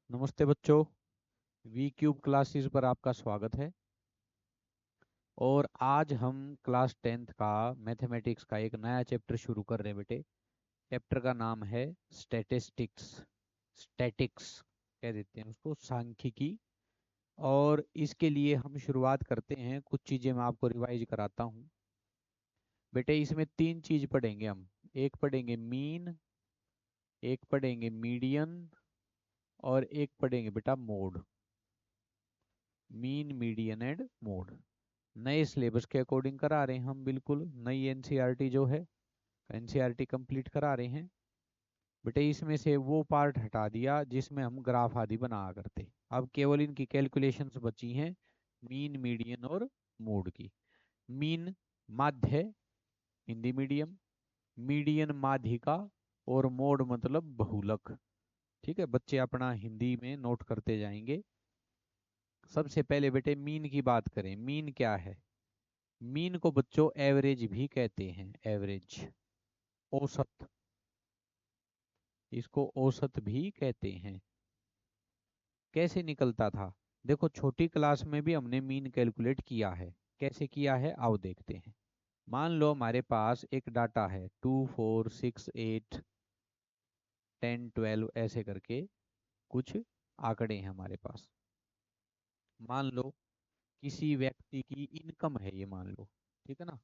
नमस्ते बच्चों। We cube classes पर आपका स्वागत है। और आज हम क्लास 10th का मैथमेटिक्स का एक नया चैप्टर शुरू कर रहे हैं बेटे। चैप्टर का नाम है स्टैटिस्टिक्स। स्टैटिक्स कह देते हैं उसको, सांख्यिकी। और इसके लिए हम शुरुआत करते हैं, कुछ चीज़ें मैं आपको रिवाइज कराता हूँ बेटे। इसमें तीन चीज़ पढ़ेंगे हम। एक पढ़ेंगे मीन, एक पढ़ेंगे मीडियन, और एक पढ़ेंगे बेटा mode. Mean, median and mode. नए सिलेबस के अकॉर्डिंग करा रहे हैं हम, बिल्कुल नई एनसीईआरटी जो है, एनसीईआरटी कंप्लीट करा रहे हैं बेटे। इसमें से वो पार्ट हटा दिया जिसमें हम ग्राफ आदि बना करते। अब केवल इनकी कैलकुलेशंस बची हैं, मीन, मीडियन और मोड की। मीन माध्य है, हिंदी मीडियम। मीडियन माध्यिका, और मोड मतलब बहुलक। ठीक है, बच्चे अपना हिंदी में नोट करते जाएंगे। सबसे पहले बेटे मीन की बात करें। मीन क्या है? मीन को बच्चों एवरेज भी कहते हैं। एवरेज, औसत, इसको औसत भी कहते हैं। कैसे निकलता था? देखो, छोटी क्लास में भी हमने मीन कैलकुलेट किया है। कैसे किया है आओ देखते हैं। मान लो हमारे पास एक डाटा है 2 4 6 8 10 12 ऐसे करके कुछ आंकड़े हैं हमारे पास। मान लो किसी व्यक्ति की इनकम है ये, मान लो, ठीक है ना,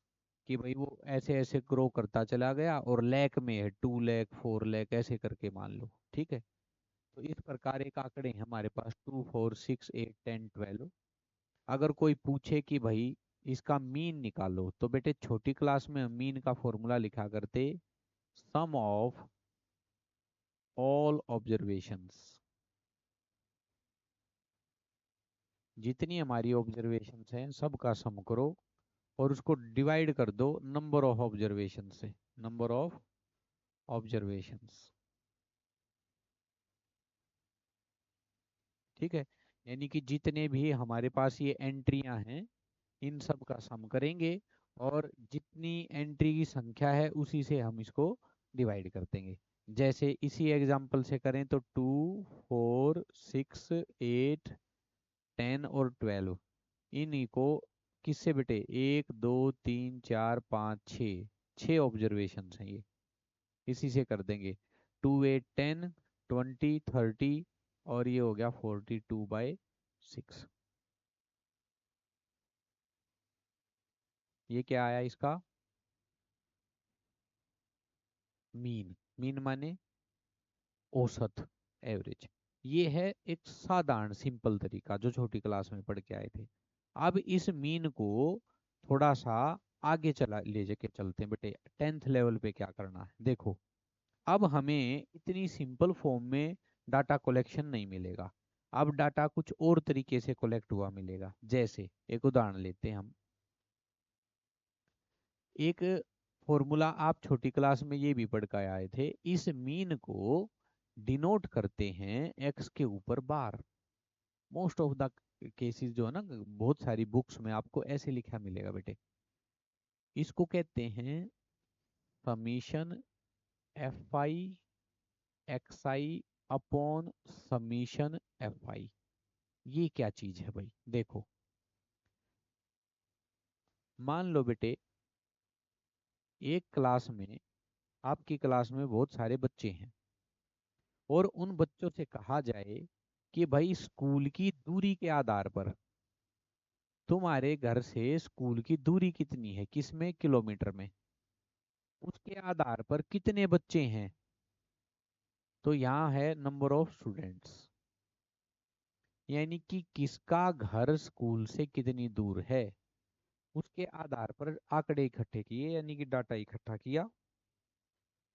कि भाई वो ऐसे ऐसे ग्रो करता चला गया और लैख में है, 2 लाख 4 लाख ऐसे करके मान लो। ठीक है, तो इस प्रकार एक आंकड़े हैं हमारे पास 2 4 6 8 10 12। अगर कोई पूछे कि भाई इसका मीन निकालो, तो बेटे छोटी क्लास में हम मीन का फॉर्मूला लिखा करते, सम ऑफ ऑल ऑब्जर्वेशंस। जितनी हमारी ऑब्जर्वेशंस हैं सबका सम करो और उसको डिवाइड कर दो नंबर ऑफ ऑब्जर्वेशन से। नंबर ऑफ ऑब्जर्वेशंस, ठीक है। यानी कि जितने भी हमारे पास ये एंट्रियां हैं इन सब का सम करेंगे, और जितनी एंट्री की संख्या है उसी से हम इसको डिवाइड कर देंगे। जैसे इसी एग्जांपल से करें तो 2 4 6 8 10 और 12, इन्हीं को किससे बेटे, 1 2 3 4 5 6, 6 ऑब्जर्वेशन हैं ये, इसी से कर देंगे। 2 8 10 20 30, और ये हो गया 42/6। ये क्या आया इसका? मीन। मीन माने औसत, एवरेज। ये है एक साधारण सिंपल तरीका जो छोटी क्लास में पढ़ के आए थे। अब इस मीन को थोड़ा सा आगे चला ले जाके चलते हैं बेटे। 10th लेवल पे क्या करना है देखो। अब हमें इतनी सिंपल फॉर्म में डाटा कलेक्शन नहीं मिलेगा। अब डाटा कुछ और तरीके से कलेक्ट हुआ मिलेगा। जैसे एक उदाहरण लेते हैं हम। एक फॉर्मूला आप छोटी क्लास में ये भी पढ़ कर आए थे। इस मीन को डिनोट करते हैं एक्स के ऊपर बार। मोस्ट ऑफ द केसेस जो है ना, बहुत सारी बुक्स में आपको ऐसे लिखा मिलेगा बेटे। इसको कहते हैं summation F I x i upon summation F I. ये क्या चीज है भाई? देखो, मान लो बेटे एक क्लास में, आपकी क्लास में बहुत सारे बच्चे हैं, और उन बच्चों से कहा जाए कि भाई स्कूल की दूरी के आधार पर तुम्हारे घर से स्कूल की दूरी कितनी है, किसमें, किलोमीटर में, उसके आधार पर कितने बच्चे हैं। तो यहाँ है नंबर ऑफ स्टूडेंट्स, यानी कि किसका घर स्कूल से कितनी दूर है, उसके आधार पर आंकड़े इकट्ठे किए, यानी कि डाटा इकट्ठा किया।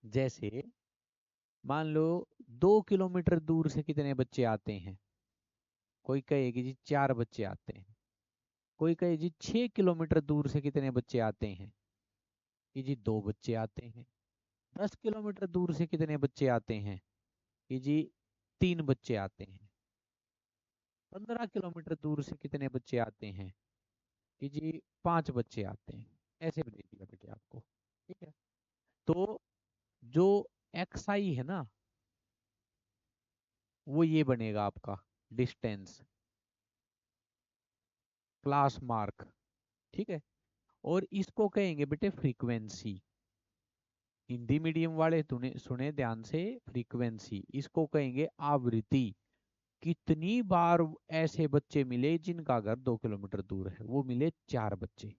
जैसे मान लो 2 किलोमीटर दूर से कितने बच्चे आते हैं। कोई कहेगी जी 4 बच्चे आते हैं। कोई कहे जी 6 किलोमीटर दूर से कितने बच्चे आते हैं, कि जी 2 बच्चे आते हैं। 10 किलोमीटर दूर से कितने बच्चे आते हैं, कि जी 3 बच्चे आते हैं। 15 किलोमीटर दूर से कितने बच्चे आते हैं, कि जी 5 बच्चे आते हैं। ऐसे भी दे दिया बेटे आपको। ठीक है, तो जो एक्स आई है ना, वो ये बनेगा आपका डिस्टेंस क्लास मार्क। ठीक है, और इसको कहेंगे बेटे फ्रीक्वेंसी। हिंदी मीडियम वाले तूने सुने ध्यान से, फ्रीक्वेंसी इसको कहेंगे आवृत्ति। कितनी बार ऐसे बच्चे मिले जिनका घर 2 किलोमीटर दूर है, वो मिले 4 बच्चे।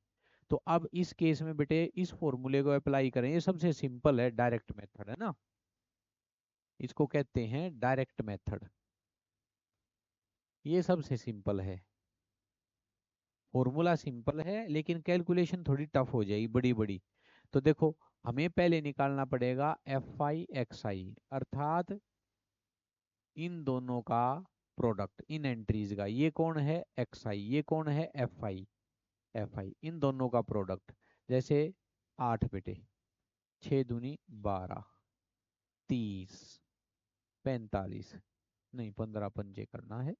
तो अब इस केस में बेटे इस फॉर्मूले को अप्लाई करें, ये सबसे सिंपल है, डायरेक्ट मेथड है ना, इसको कहते हैं डायरेक्ट मेथड। ये सबसे सिंपल है, फॉर्मूला सिंपल है लेकिन कैलकुलेशन थोड़ी टफ हो जाएगी बड़ी बड़ी। तो देखो, हमें पहले निकालना पड़ेगा एफ आई एक्स आई, अर्थात इन दोनों का प्रोडक्ट इन एंट्रीज का। ये कौन है एक्स आई, ये कौन है एफ आई, एफ आई, इन दोनों का प्रोडक्ट। जैसे 8 बेटे, 6 दूनी 12, 30, 45, नहीं 15 पंजे करना है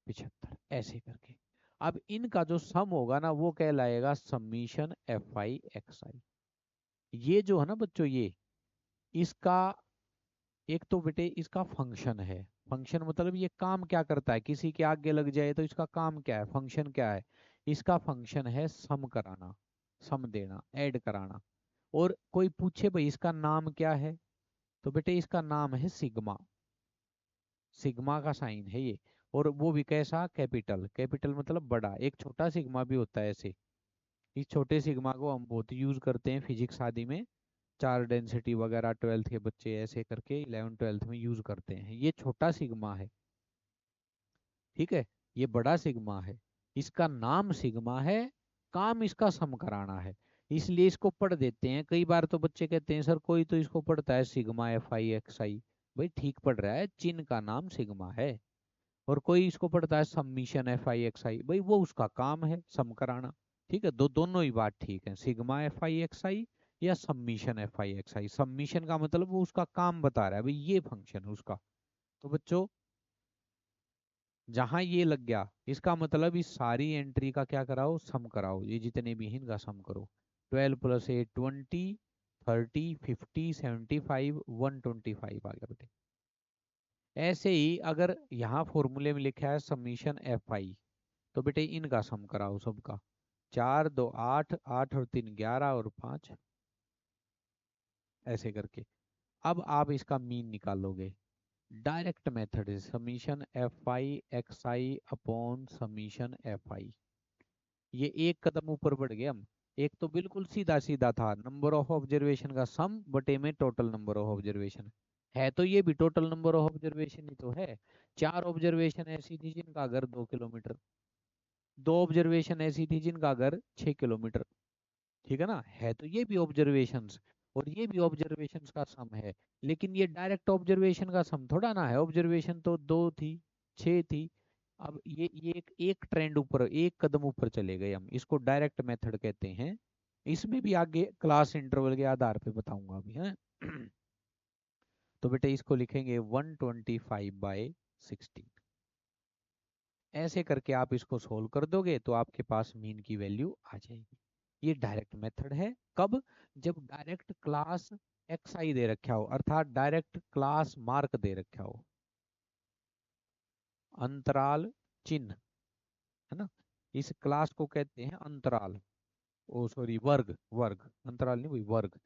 75, ऐसे करके। अब इनका जो सम होगा ना वो कहलाएगा समीशन एफ आई एक्स आई। ये जो है ना बच्चों, ये इसका एक तो बेटे इसका फंक्शन है। फंक्शन मतलब ये काम क्या करता है, किसी के आगे लग जाए तो इसका काम क्या है, फंक्शन क्या है। इसका फंक्शन है सम कराना, सम देना, ऐड कराना। और कोई पूछे भाई इसका नाम क्या है, तो बेटे इसका नाम है सिग्मा। सिग्मा का साइन है ये, और वो भी कैसा, कैपिटल। कैपिटल मतलब बड़ा, एक छोटा सिग्मा भी होता है ऐसे। इस छोटे सिग्मा को हम बहुत यूज करते हैं फिजिक्स आदि में, चार डेंसिटी वगैरह 12th के बच्चे ऐसे करके 11 12th में यूज करते हैं। ये छोटा सिग्मा है, ठीक है, ये बड़ा सिग्मा है। इसका नाम सिग्मा है, काम इसका सम कराना है, इसलिए इसको पढ़ देते हैं। कई बार तो बच्चे कहते हैं सर कोई तो इसको पढ़ता है सिग्मा एफ आई एक्स आई। भाई ठीक पढ़ रहा है, चिन्ह का नाम सिग्मा है। और कोई इसको पढ़ता है समीशन एफ आई एक्स आई, भाई वो उसका काम है सम कराना। ठीक है, दोनों ही बात ठीक है, सिग्मा एफ आई एक्स आई या summation F I x I. Summation का मतलब वो उसका काम बता रहा है, भाई ये फंक्शन है उसका। तो बच्चों जहां ये लग गया, इसका मतलब इस सारी एंट्री का क्या कराओ, सम कराओ, ये जितने भी हैं इनका सम करो। 12 + 8 20, 30, 50, 75, 125 आ गया बेटे। ऐसे ही अगर यहाँ फॉर्मूले में लिखा है समीशन एफ आई, तो बेटे इनका सम कराओ सबका। 4 2 8, 8 और 3 11 और 5, ऐसे करके। अब आप इसका मीन निकालोगे। डायरेक्ट मेथड है summation F I x i upon summation F I. ये एक कदम ऊपर बढ़ गए हम। एक तो बिल्कुल सीधा सीधा था, नंबर ऑफ ऑब्जर्वेशन का सम बटे में टोटल नंबर ऑफ ऑब्जर्वेशन। है तो ये भी टोटल नंबर ऑफ ऑब्जर्वेशन ही तो है। 4 ऑब्जर्वेशन ऐसी थी जिनका घर 2 किलोमीटर, 2 ऑब्जर्वेशन ऐसी थी जिनका घर 6 किलोमीटर। ठीक है ना, है तो ये भी ऑब्जर्वेशंस, और ये भी ऑब्जर्वेशंस का सम है। लेकिन ये डायरेक्ट ऑब्जर्वेशन का सम थोड़ा ना है, ऑब्जर्वेशन तो 2 थी, 6 थी। अब ये एक ट्रेंड ऊपर, एक कदम ऊपर चले गए हम, इसको डायरेक्ट मेथड कहते हैं। इसमें भी आगे क्लास इंटरवल के आधार पे बताऊंगा अभी है। तो बेटे इसको लिखेंगे 125/16। ऐसे करके आप इसको सोल्व कर दोगे तो आपके पास मीन की वैल्यू आ जाएगी। ये डायरेक्ट मेथड है। कब, जब डायरेक्ट क्लास एक्स आई दे रखा हो, अर्थात डायरेक्ट क्लास मार्क दे रखा हो, अंतराल चिन्ह, है ना। इस क्लास को कहते हैं अंतराल, ओ सॉरी वर्ग, वर्ग अंतराल नहीं, वही वर्ग,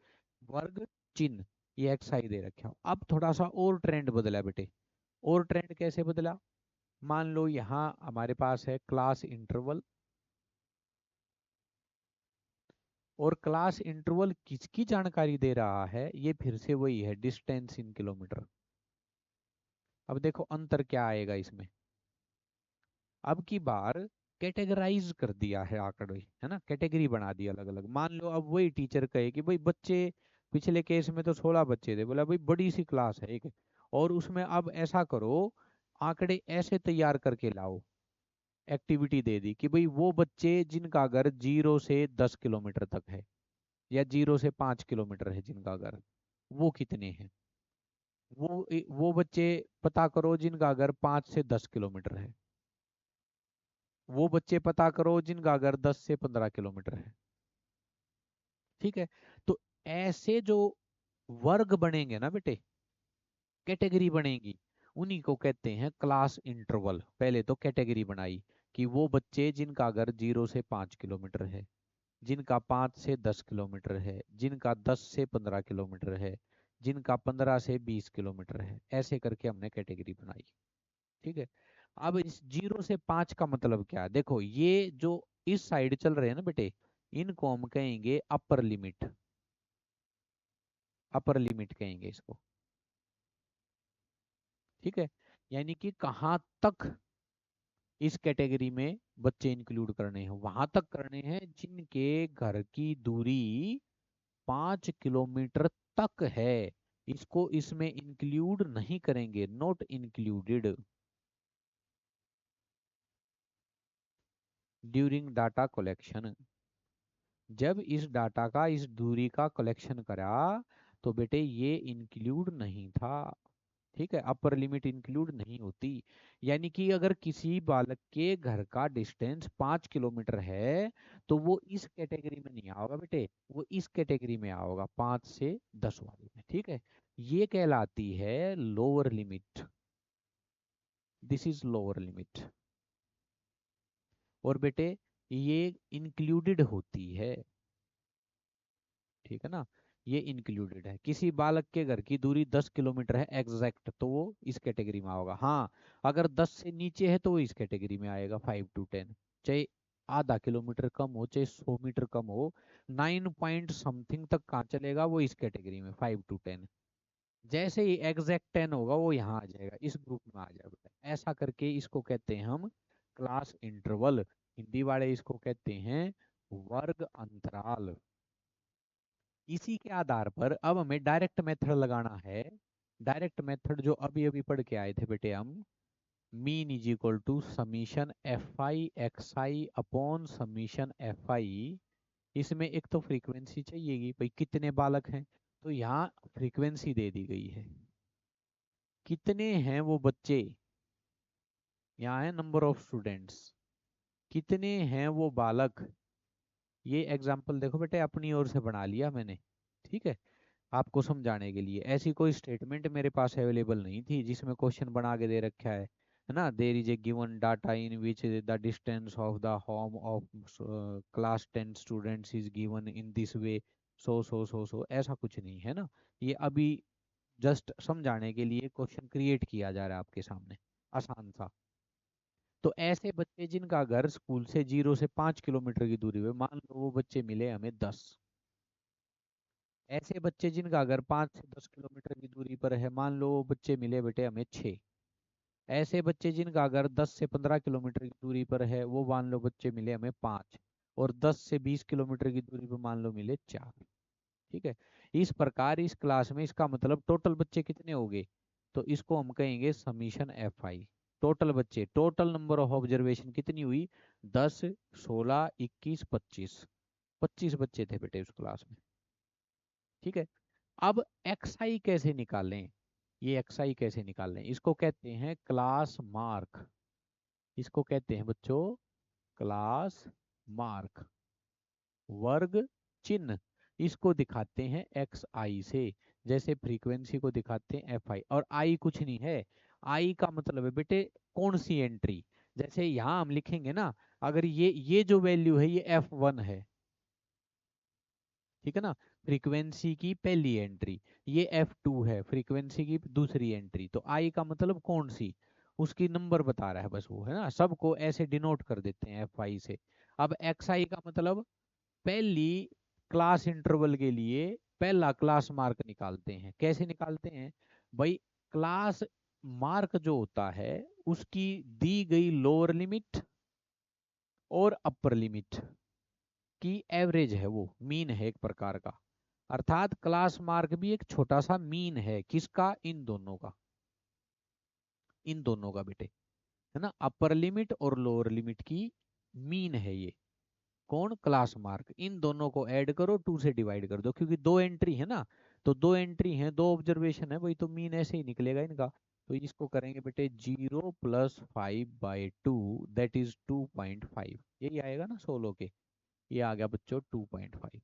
वर्ग चिन्ह। ये एक्स आई दे रखा हो। अब थोड़ा सा और ट्रेंड बदला बेटे। और ट्रेंड कैसे बदला, मान लो यहाँ हमारे पास है क्लास इंटरवल, और क्लास इंटरवल किसकी जानकारी दे रहा है, ये फिर से वही है, डिस्टेंस इन किलोमीटर। अब देखो अंतर क्या आएगा इसमें। अब की बार कैटेगराइज कर दिया है आंकड़े, है ना, कैटेगरी बना दिया अलग अलग। मान लो अब वही टीचर कहे कि भाई बच्चे, पिछले केस में तो 16 बच्चे थे, बोला भाई बड़ी सी क्लास है एक, और उसमें अब ऐसा करो, आंकड़े ऐसे तैयार करके लाओ। एक्टिविटी दे दी कि भाई वो बच्चे जिनका घर 0 से 10 किलोमीटर तक है, या 0 से 5 किलोमीटर है जिनका घर, वो कितने हैं। वो बच्चे पता करो जिनका घर 5 से 10 किलोमीटर है। वो बच्चे पता करो जिनका घर 10 से 15 किलोमीटर है। ठीक है, तो ऐसे जो वर्ग बनेंगे ना बेटे, कैटेगरी बनेगी, उन्हीं को कहते हैं क्लास इंटरवल। पहले तो कैटेगरी बनाई कि वो बच्चे जिनका घर 0 से 5 किलोमीटर है, जिनका 5 से 10 किलोमीटर है, जिनका 10 से 15 किलोमीटर है, जिनका 15 से 20 किलोमीटर है, ऐसे करके हमने कैटेगरी बनाई। ठीक है। अब इस 0 से 5 का मतलब क्या है, देखो ये जो इस साइड चल रहे हैं ना बेटे, इनको हम कहेंगे अपर लिमिट। अपर लिमिट कहेंगे इसको। ठीक है। यानी कि कहाँ तक इस कैटेगरी में बच्चे इंक्लूड करने हैं, वहां तक करने हैं जिनके घर की दूरी 5 किलोमीटर तक है। इसको इसमें इंक्लूड नहीं करेंगे, not included during data collection. जब इस डाटा का, इस दूरी का कलेक्शन करा तो बेटे ये इंक्लूड नहीं था। ठीक है, अपर लिमिट इंक्लूड नहीं होती। यानी कि अगर किसी बालक के घर का डिस्टेंस 5 किलोमीटर है तो वो इस कैटेगरी में नहीं आओगा बेटे, वो इस कैटेगरी में आओगा 5 से 10 वाले में। ठीक है, ये कहलाती है lower limit. This is lower limit. और बेटे ये इंक्लूडेड होती है। ठीक है ना, ये इंक्लूडेड है। किसी बालक के घर की दूरी 10 किलोमीटर है एग्जैक्ट, तो वो इस कैटेगरी में होगा। हाँ, अगर 10 से नीचे है तो वो इस कैटेगरी में आएगा, 5 to 10। चाहे आधा किलोमीटर कम हो, चाहे 100 मीटर कम हो, 9 पॉइंट समथिंग तक कहाँ चलेगा, वो इस कैटेगरी में 5 to 10। जैसे ही एग्जैक्ट 10 होगा वो यहाँ आ जाएगा, इस ग्रुप में आ जाएगा। ऐसा करके इसको कहते हैं हम क्लास इंटरवल। हिंदी वाले इसको कहते हैं वर्ग अंतराल। इसी के आधार पर अब हमें डायरेक्ट मेथड लगाना है। डायरेक्ट मेथड जो अभी अभी पढ़ के आए थे बेटे हम, mean is equal to summation F I x i upon summation F i. इसमें एक तो फ्रीक्वेंसी चाहिएगी भाई, कितने बालक हैं, तो यहाँ फ्रीक्वेंसी दे दी गई है। कितने हैं वो बच्चे, यहाँ है नंबर ऑफ स्टूडेंट्स। कितने हैं वो बालक, ये एग्जाम्पल देखो बेटे अपनी ओर से बना लिया मैंने। ठीक है, आपको समझाने के लिए। ऐसी कोई स्टेटमेंट मेरे पास अवेलेबल नहीं थी जिसमें क्वेश्चन बना के दे रखा है ना। There is a given data in which the distance of the home of class 10 students is given in this way, so ऐसा कुछ नहीं है ना। ये अभी जस्ट समझाने के लिए क्वेश्चन क्रिएट किया जा रहा है आपके सामने, आसान सा। तो ऐसे बच्चे जिनका घर स्कूल से 0 से 5 किलोमीटर की दूरी पे, मान लो वो बच्चे मिले हमें 10। ऐसे बच्चे जिनका अगर 5 से 10 किलोमीटर की दूरी पर है, मान लो वो बच्चे मिले बेटे हमें 6। ऐसे बच्चे जिनका अगर 10 से 15 किलोमीटर की दूरी पर है, वो मान लो बच्चे मिले हमें 5। और 10 से 20 किलोमीटर की दूरी पर मान लो मिले 4। ठीक है, इस प्रकार इस क्लास में इसका मतलब टोटल बच्चे कितने हो गए, तो इसको हम कहेंगे समीशन एफ आई। टोटल बच्चे, टोटल नंबर ऑफ ऑब्जर्वेशन कितनी हुई, 10, 16, 21, 25। 25 बच्चे थे बेटे उस क्लास में। ठीक है। अब एक्स आई कैसे निकालें, ये एक्स आई कैसे निकालें, इसको कहते हैं क्लास मार्क। इसको कहते हैं बच्चों क्लास मार्क, वर्ग चिन्ह। इसको दिखाते हैं एक्स आई से, जैसे फ्रीक्वेंसी को दिखाते हैं एफ आई। और आई कुछ नहीं है, आई का मतलब है बेटे कौन सी एंट्री। जैसे यहाँ हम लिखेंगे ना, अगर ये जो वैल्यू है ये F1 है, ठीक है ना, फ्रीक्वेंसी की पहली एंट्री। ये F2 है, फ्रीक्वेंसी की दूसरी एंट्री। तो आई का मतलब कौन सी, उसकी नंबर बता रहा है बस वो, है ना। सबको ऐसे डिनोट कर देते हैं एफ आई से। अब एक्स आई का मतलब पहली क्लास इंटरवल के लिए पहला क्लास मार्क निकालते हैं। कैसे निकालते हैं भाई, क्लास मार्क जो होता है उसकी दी गई लोअर लिमिट और अपर लिमिट की एवरेज है, वो मीन है एक प्रकार का। अर्थात क्लास मार्क भी एक छोटा सा मीन है, किसका, इन दोनों का। इन दोनों का बेटे, है ना, अपर लिमिट और लोअर लिमिट की मीन है ये। कौन, क्लास मार्क। इन दोनों को ऐड करो, 2 से डिवाइड कर दो, क्योंकि दो एंट्री है ना, तो दो एंट्री है, दो ऑब्जर्वेशन है भाई, तो मीन ऐसे ही निकलेगा इनका। तो इसको करेंगे बेटे 0 + 5/2, दैट इज 2.5। यही आएगा ना 16 के, ये आ गया बच्चों 2.5।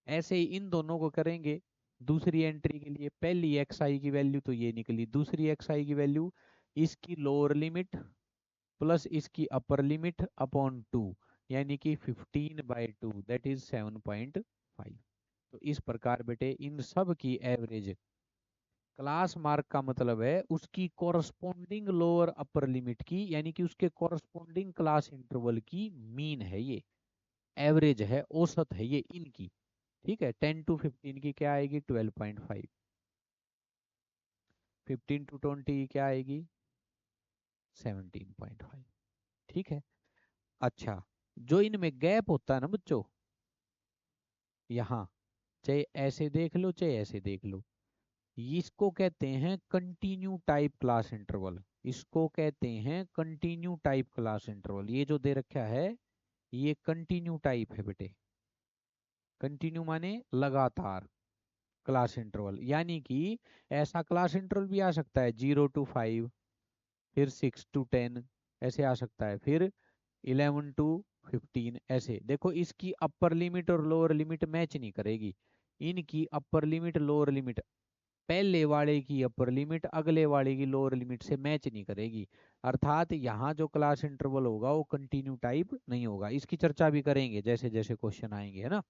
ऐसे ही इन दोनों को करेंगे दूसरी एंट्री के लिए पहली एक्स आई की वैल्यू तो ये निकली, दूसरी एक्स आई की वैल्यू इसकी लोअर लिमिट प्लस इसकी अपर लिमिट अपॉन 2, यानी कि 15/2 दैट इज 7.5। तो इस प्रकार बेटे इन सब की एवरेज, क्लास मार्क का मतलब है उसकी कॉरस्पॉन्डिंग लोअर अपर लिमिट की, यानी कि उसके कॉरस्पॉन्डिंग क्लास इंटरवल की मीन है ये, एवरेज है, औसत है ये इनकी। ठीक है, 10 to 15 की क्या आएगी 12.5, 15 to 20 की क्या आएगी 17.5। ठीक है। अच्छा, जो इनमें गैप होता है ना बच्चों, यहाँ चाहे ऐसे देख लो चाहे ऐसे देख लो, इसको कहते हैं कंटिन्यू टाइप क्लास इंटरवल। इसको कहते हैं कंटिन्यू टाइप क्लास इंटरवल। ये जो दे रखा है ये कंटिन्यू टाइप है बेटे। कंटिन्यू माने लगातार क्लास इंटरवल, यानी कि ऐसा क्लास इंटरवल भी आ सकता है 0 to 5, फिर 6 to 10 ऐसे आ सकता है, फिर 11 to 15 ऐसे। देखो इसकी अपर लिमिट और लोअर लिमिट मैच नहीं करेगी, इनकी अपर लिमिट लोअर लिमिट पहले वाले की अपर लिमिट अगले वाले की लोअर लिमिट से मैच नहीं करेगी। अर्थात यहाँ जो क्लास इंटरवल होगा वो कंटिन्यू टाइप नहीं होगा। इसकी चर्चा भी करेंगे जैसे जैसे क्वेश्चन आएंगे, है ना।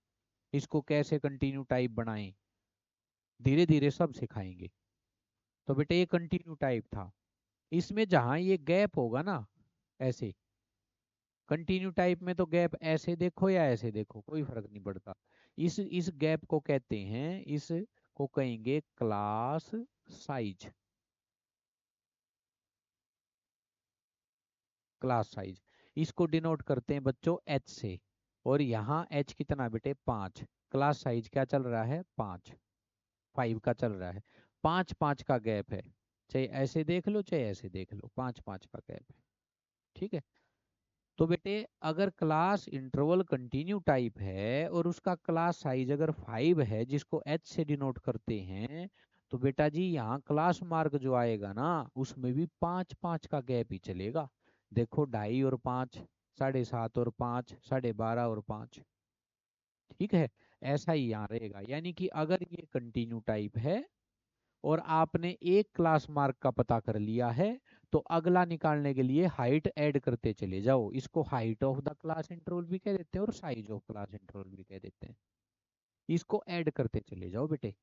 इसको कैसे कंटिन्यू टाइप बनाएं धीरे धीरे सब सिखाएंगे। तो बेटे ये कंटिन्यू टाइप था। इसमें जहां ये गैप होगा ना, ऐसे कंटिन्यू टाइप में तो गैप ऐसे देखो या ऐसे देखो कोई फर्क नहीं पड़ता। इस गैप को कहते हैं, इस को कहेंगे क्लास साइज। क्लास साइज इसको डिनोट करते हैं बच्चों एच से। और यहाँ एच कितना बेटे 5, क्लास साइज क्या चल रहा है 5, 5 का चल रहा है। 5 5 का गैप है, चाहे ऐसे देख लो चाहे ऐसे देख लो, 5 5 का गैप है। ठीक है। तो बेटे अगर क्लास इंटरवल कंटिन्यू टाइप है और उसका क्लास साइज अगर 5 है जिसको एच से डिनोट करते हैं, तो बेटा जी यहाँ क्लास मार्क जो आएगा ना उसमें भी 5 5 का गैप ही चलेगा। देखो 2.5 और 5, 7.5 और 5, 12.5 और 5। ठीक है, ऐसा ही यहाँ रहेगा। यानी कि अगर ये कंटिन्यू टाइप है और आपने एक क्लास मार्क का पता कर लिया है, तो अगला निकालने के लिए हाइट ऐड करते चले जाओ। इसको height of the class interval भी कह देते हैं और साइज ऑफ क्लास इंटरवल भी कह देते हैं। इसको ऐड करते चले जाओ बेटे।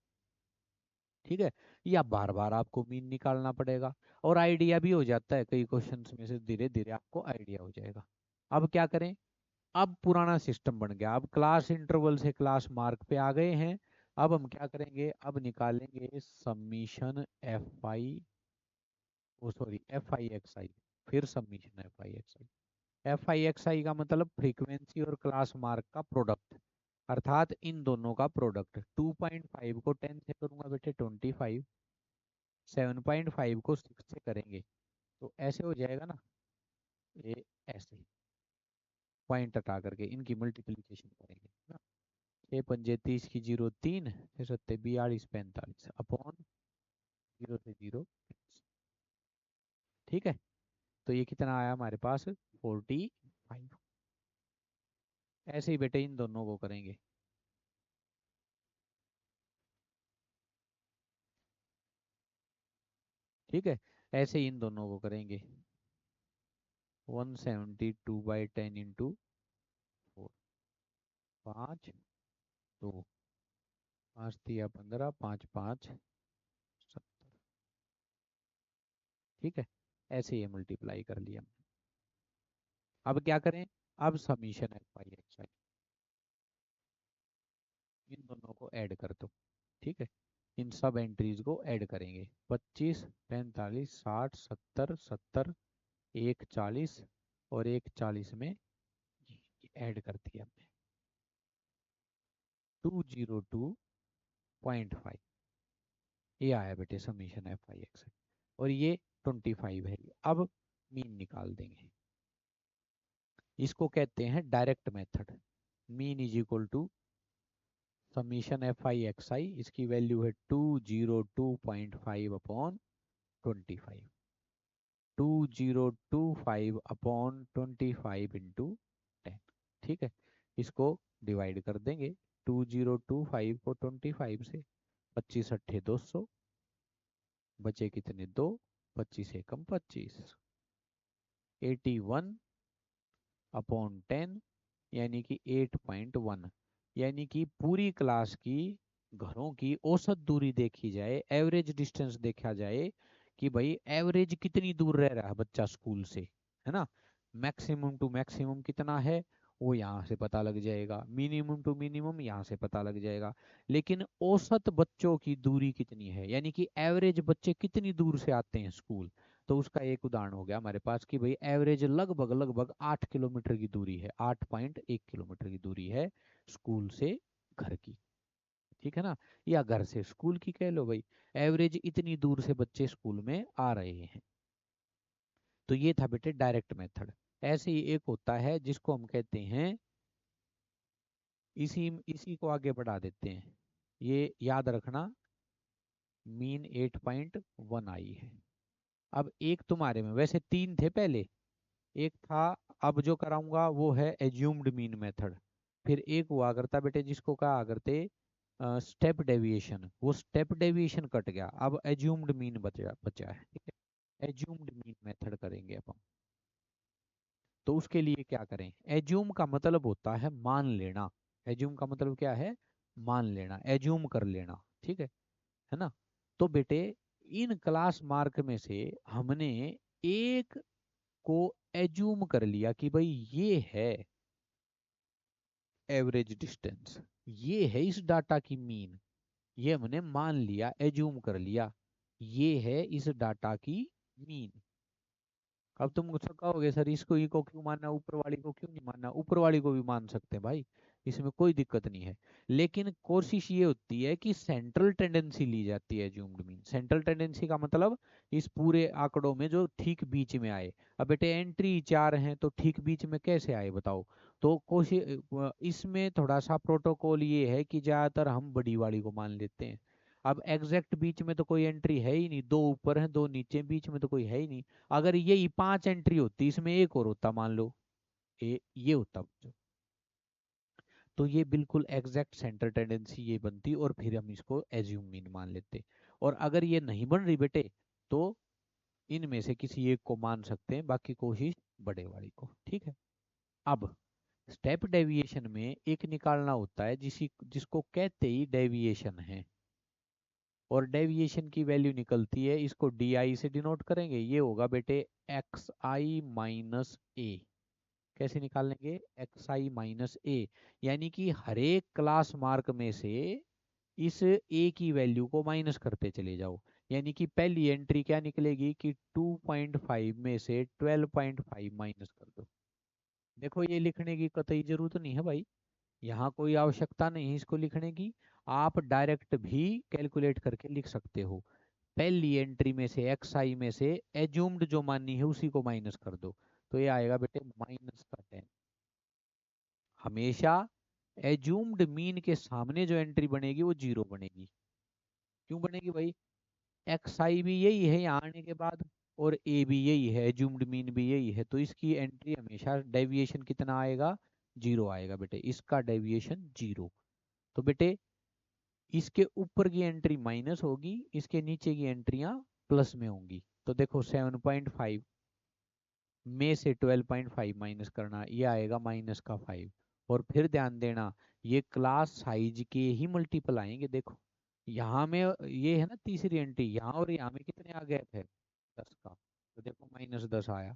ठीक है, या बार बार आपको मीन निकालना पड़ेगा, और आइडिया भी हो जाता है कई क्वेश्चंस में से, धीरे धीरे आपको आइडिया हो जाएगा। अब क्या करें, अब पुराना सिस्टम बन गया, अब क्लास इंटरवल से क्लास मार्क पे आ गए हैं। अब हम क्या करेंगे, अब निकालेंगे summation F I, oh sorry F I x I, फिर summation F I x I. F I x I का मतलब फ्रीक्वेंसी और क्लास मार्क का प्रोडक्ट, अर्थात इन दोनों का प्रोडक्ट। 2.5 को 10 से करूंगा बेटे 25, 7.5 को 6 से करेंगे तो ऐसे हो जाएगा ना, ये ऐसे पॉइंट हटा करके इनकी मल्टीप्लीकेशन करेंगे ना। 6 पंजे 30 की 0 3, 6 सत्ते 42 45 अपॉन 0 से 0। ठीक है, तो ये कितना आया हमारे पास 45। ऐसे ही बेटे इन दोनों को करेंगे। ठीक है, ऐसे ही इन दोनों को करेंगे। 172/10 इंटू 4, 5 2, 5 3 15, 5 5 70। ठीक है, ऐसे ही मल्टीप्लाई कर लिया। अब क्या करें, अब समीशन एफ आई एक्स आई, इन दोनों को ऐड कर दो। ठीक है, इन सब एंट्रीज को ऐड करेंगे। 25 45 60 70 70, एक 40 और एक 40 में ऐड कर दिया हमने 202.5। ये आया बेटे समीशन एफ आई एक्स, और ये 25 है। अब मीन निकाल देंगे, इसको कहते हैं direct method. Mean is equal to summation F I x I, इसकी वैल्यू है 202.5 अपॉन 25, 2025/25 ठीक है, इसको डिवाइड कर देंगे 2025 को 25 से, 25 अट्ठे 200, बचे कितने 2, 25 एकम 25, 81 अपॉन 10 यानी कि 8.1, यानी कि पूरी क्लास की घरों की औसत दूरी देखी जाए, एवरेज डिस्टेंस देखा जाए कि भाई एवरेज कितनी दूर रह रहा है बच्चा स्कूल से, है ना। मैक्सिमम टू मैक्सिमम कितना है वो यहाँ से पता लग जाएगा, मिनिमम टू मिनिमम यहाँ से पता लग जाएगा, लेकिन औसत बच्चों की दूरी कितनी है, यानी कि एवरेज बच्चे कितनी दूर से आते हैं स्कूल। तो उसका एक उदाहरण हो गया हमारे पास कि भाई एवरेज लगभग लगभग 8 किलोमीटर की दूरी है, 8.1 किलोमीटर की दूरी है स्कूल से घर की, ठीक है ना, या घर से स्कूल की कह लो भाई, एवरेज इतनी दूर से बच्चे स्कूल में आ रहे हैं। तो ये था बेटे डायरेक्ट मेथड। ऐसे ही एक होता है जिसको हम कहते हैं, इसी इसी को आगे बढ़ा देते हैं, ये याद रखना, मीन 8.1 आई है। अब एक तुम्हारे में वैसे तीन थे पहले, एक था, अब जो कराऊंगा वो है एज्यूम्ड मीन मेथड, फिर एक हुआ करता बेटे जिसको कहा करते स्टेप डेविएशन, वो स्टेप डेविएशन कट गया, अब एज्यूम्ड मीन बचा बचा है, ठीक है। एज्यूम्ड मीन मेथड करेंगे अब हम। तो उसके लिए क्या करें, एज्यूम का मतलब होता है मान लेना, एज्यूम का मतलब क्या है, मान लेना, एज्यूम कर लेना, ठीक है ना। तो बेटे इन क्लास मार्क में से हमने एक को एज्यूम कर लिया कि भाई ये है एवरेज डिस्टेंस, ये है इस डाटा की मीन, ये हमने मान लिया, एज्यूम कर लिया, ये है इस डाटा की मीन। अब तुम मुझसे कहोगे सर इसको ही को क्यों मानना, ऊपर वाली को क्यों नहीं मानना, ऊपर वाली को भी मान सकते हैं भाई, इसमें कोई दिक्कत नहीं है, लेकिन कोशिश ये होती है कि सेंट्रल टेंडेंसी ली जाती है एज्यूम्ड मीन। सेंट्रल टेंडेंसी का मतलब इस पूरे आंकड़ों में जो ठीक बीच में आए। अब बेटे एंट्री 4 हैं तो ठीक बीच में कैसे आए बताओ। तो कोशिश इसमें थोड़ा सा प्रोटोकॉल ये है कि ज्यादातर हम बड़ी वाली को मान लेते हैं। अब एग्जैक्ट बीच में तो कोई एंट्री है ही नहीं, दो ऊपर हैं दो नीचे, बीच में तो कोई है ही नहीं। अगर यही 5 एंट्री होती, इसमें एक और होता मान लो, ये होता बच्चों, तो ये बिल्कुल एग्जैक्ट सेंटर टेंडेंसी ये बनती और फिर हम इसको एज्यूम मीन मान लेते। और अगर ये नहीं बन रही बेटे तो इनमें से किसी एक को मान सकते हैं, बाकी कोशिश बड़े वाली को, ठीक है। अब स्टेप डेविएशन में एक निकालना होता है जिसको कहते ही डेविएशन है, और डेविएशन की वैल्यू निकलती है, इसको डी आई से डिनोट करेंगे, ये होगा बेटे एक्स आई माइनस ए। कैसे निकालेंगे, एक्स आई माइनस ए, यानी कि हर एक क्लास मार्क में से इस ए की वैल्यू को माइनस करते चले जाओ, यानी कि पहली एंट्री क्या निकलेगी कि 2.5 में से 12.5 माइनस कर दो। देखो ये लिखने की कतई जरूरत नहीं है भाई, यहाँ कोई आवश्यकता नहीं है इसको लिखने की, आप डायरेक्ट भी कैलकुलेट करके लिख सकते हो। पहली एंट्री में से एक्स आई में से एज्यूम्ड जो माननी है उसी को माइनस कर दो, तो ये आएगा बेटे -10। हमेशा एज्यूम्ड मीन के सामने जो एंट्री बनेगी वो जीरो बनेगी। क्यों बनेगी भाई, एक्स आई भी यही है यहाँ आने के बाद, और ए भी यही है, एज्यूम्ड मीन भी यही है, तो इसकी एंट्री हमेशा डेविएशन कितना आएगा, जीरो आएगा बेटे, इसका डेविएशन जीरो। तो बेटे इसके ऊपर की एंट्री माइनस होगी, इसके नीचे की एंट्रियां प्लस में होंगी। तो देखो 7.5 में से 12.5 माइनस करना, ये आएगा -5। और फिर ध्यान देना ये क्लास साइज के ही मल्टीपल आएंगे, देखो यहाँ में ये है ना तीसरी एंट्री, यहाँ और यहाँ में कितने आ गैप है 10 का, तो देखो -10 आया।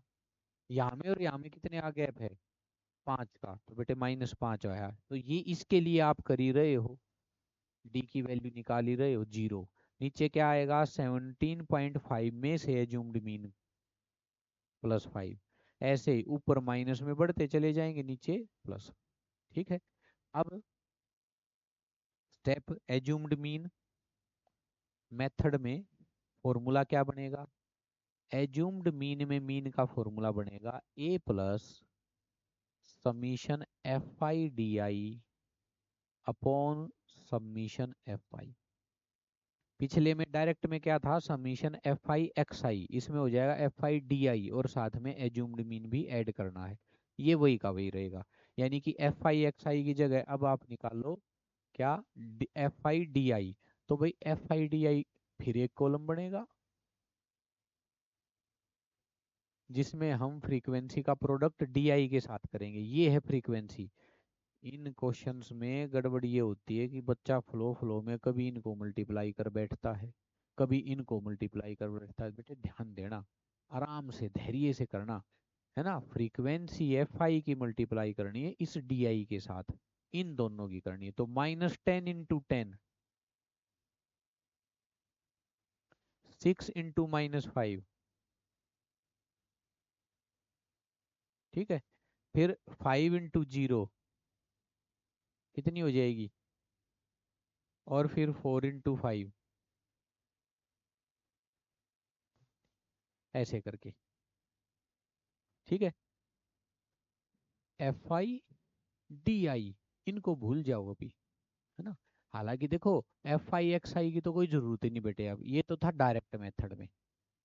यहाँ में और यहाँ में कितने आ गैप है 5 का, तो बेटे -5 आया। तो ये इसके लिए आप कर ही रहे हो, डी की वैल्यू निकाल ही रहे हो जीरो। नीचे क्या आएगा 17.5 में से एज्यूम्ड मीन +5, ऐसे ही ऊपर माइनस में बढ़ते चले जाएंगे, नीचे प्लस, ठीक है। अब स्टेप एज्यूम्ड मीन मेथड में फॉर्मूला क्या बनेगा, एज्यूम्ड मीन में मीन का फॉर्मूला बनेगा A plus summation F I D I upon summation F I. पिछले में डायरेक्ट में क्या था, summation F I x I, इसमें हो जाएगा एफ आई डी आई और साथ में एज्यूम्ड मीन भी ऐड करना है, ये वही का वही रहेगा। यानी कि एफ आई एक्स आई की जगह अब आप निकाल लो क्या, एफ आई डी आई, तो भाई एफ आई डी आई फिर एक कॉलम बनेगा जिसमें हम फ्रीक्वेंसी का प्रोडक्ट डी आई के साथ करेंगे। ये है फ्रीक्वेंसी। इन क्वेश्चंस में गड़बड़ ये होती है कि बच्चा फ्लो फ्लो में कभी इनको मल्टीप्लाई कर बैठता है, कभी इनको मल्टीप्लाई कर बैठता है। बेटे ध्यान देना, आराम से धैर्य से करना, है ना। फ्रीक्वेंसी एफ आई की मल्टीप्लाई करनी है इस डी आई के साथ, इन दोनों की करनी है। तो -10 × 10, 6 × -5, ठीक है। फिर 5 × 0 कितनी हो जाएगी, और फिर 4 × 5, ऐसे करके, ठीक है। एफ आई डी आई, इनको भूल जाओ अभी, है ना। हालांकि देखो एफ आई एक्स आई की तो कोई जरूरत ही नहीं बेटे, अब ये तो था डायरेक्ट मेथड में,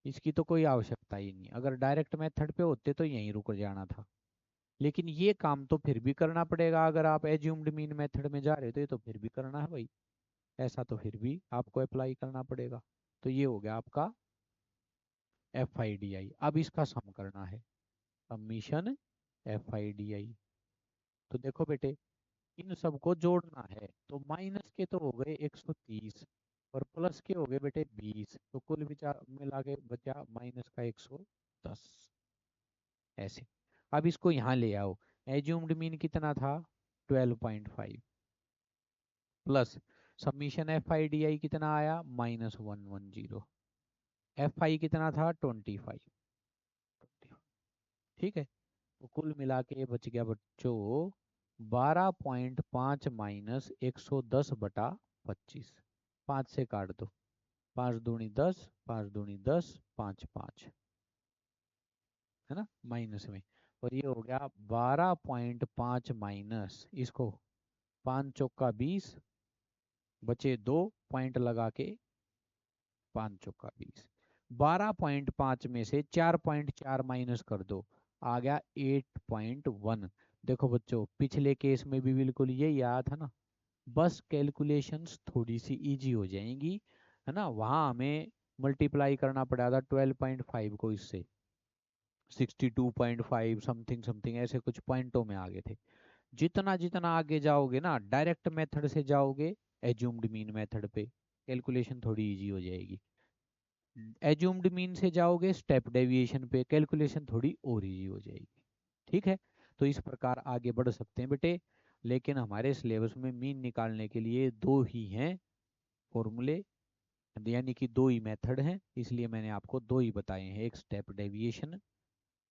इसकी तो कोई आवश्यकता ही नहीं। अगर डायरेक्ट मेथड पे होते तो यहीं रुक जाना था। लेकिन ये काम तो फिर भी करना पड़ेगा, अगर आप एज्यूम्ड मीन मेथड में जा रहे हो तो ये तो फिर भी करना है भाई, ऐसा तो फिर भी आपको अप्लाई करना पड़ेगा। तो ये हो गया आपका एफ आई डी आई। अब इसका सम करना है, submission F I D I. तो देखो बेटे, इन सबको जोड़ना है, तो माइनस के तो हो गए 130 और प्लस के हो गए बेटे 20, तो कुल विचार मिला के बचा माइनस का 110, ऐसे। अब इसको यहाँ ले आओ, एज्यूम्ड मीन कितना था 12.5, plus submission F I D i कितना आया -110, एफ आई कितना था 25, ठीक है। तो कुल मिला के बच गया बच्चों 12.5 - 110/25, 5 से काट दो, 5 दूनी 10, 5 दूनी 10, 5 5, है ना, माइनस में। और ये हो गया 12.5 माइनस इसको, 5 चौका 20, बचे 2 पॉइंट लगा के, 5 चौका 20, 12.5 में से 4.4 माइनस कर दो, आ गया 8.1। देखो बच्चों पिछले केस में भी बिल्कुल यही आया था ना, बस कैलकुलेशंस थोड़ी सी इजी हो जाएंगी, है ना। वहां हमें मल्टीप्लाई करना पड़ा था 12.5 को इससे, 62.5 समथिंग समथिंग ऐसे कुछ पॉइंटों में आगे थे। जितना जितना आगे जाओगे ना डायरेक्ट मेथड से जाओगे एज्यूम्ड मीन मेथड पे, कैलकुलेशन थोड़ी इजी हो जाएगी। एज्यूम्ड मीन से जाओगे स्टेप डेविएशन पे, कैलकुलेशन थोड़ी और इजी हो जाएगी, ठीक है। तो इस प्रकार आगे बढ़ सकते हैं बेटे। लेकिन हमारे सिलेबस में मीन निकालने के लिए दो ही हैं फॉर्मूले, यानी कि दो ही मेथड हैं, इसलिए मैंने आपको दो ही बताए हैं, एक स्टेप डेविएशन,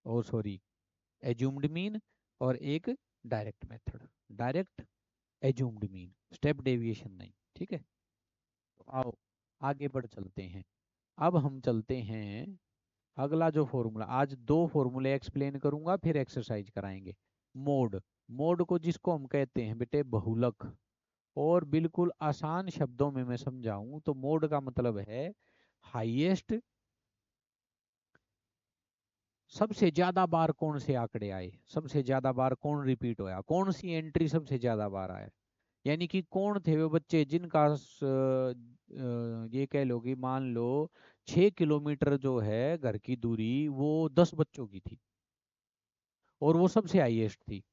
और सॉरी एज्यूम्ड मीन, और एक direct method, direct assumed mean, step deviation नहीं, ठीक है। तो आओ आगे बढ़ चलते हैं। अब हम चलते हैं अगला जो फॉर्मूला, आज दो फॉर्मूले एक्सप्लेन करूंगा फिर एक्सरसाइज कराएंगे। मोड, मोड को जिसको हम कहते हैं बेटे बहुलक, और बिल्कुल आसान शब्दों में मैं समझाऊं तो मोड का मतलब है हाईएस्ट, सबसे ज्यादा बार कौन से आंकड़े आए, सबसे ज्यादा बार कौन रिपीट होया, कौन सी एंट्री सबसे ज्यादा बार आया। यानी कि कौन थे वो बच्चे जिनका ये कह लो कि मान लो 6 किलोमीटर जो है घर की दूरी वो 10 बच्चों की थी और वो सबसे हाईएस्ट थी,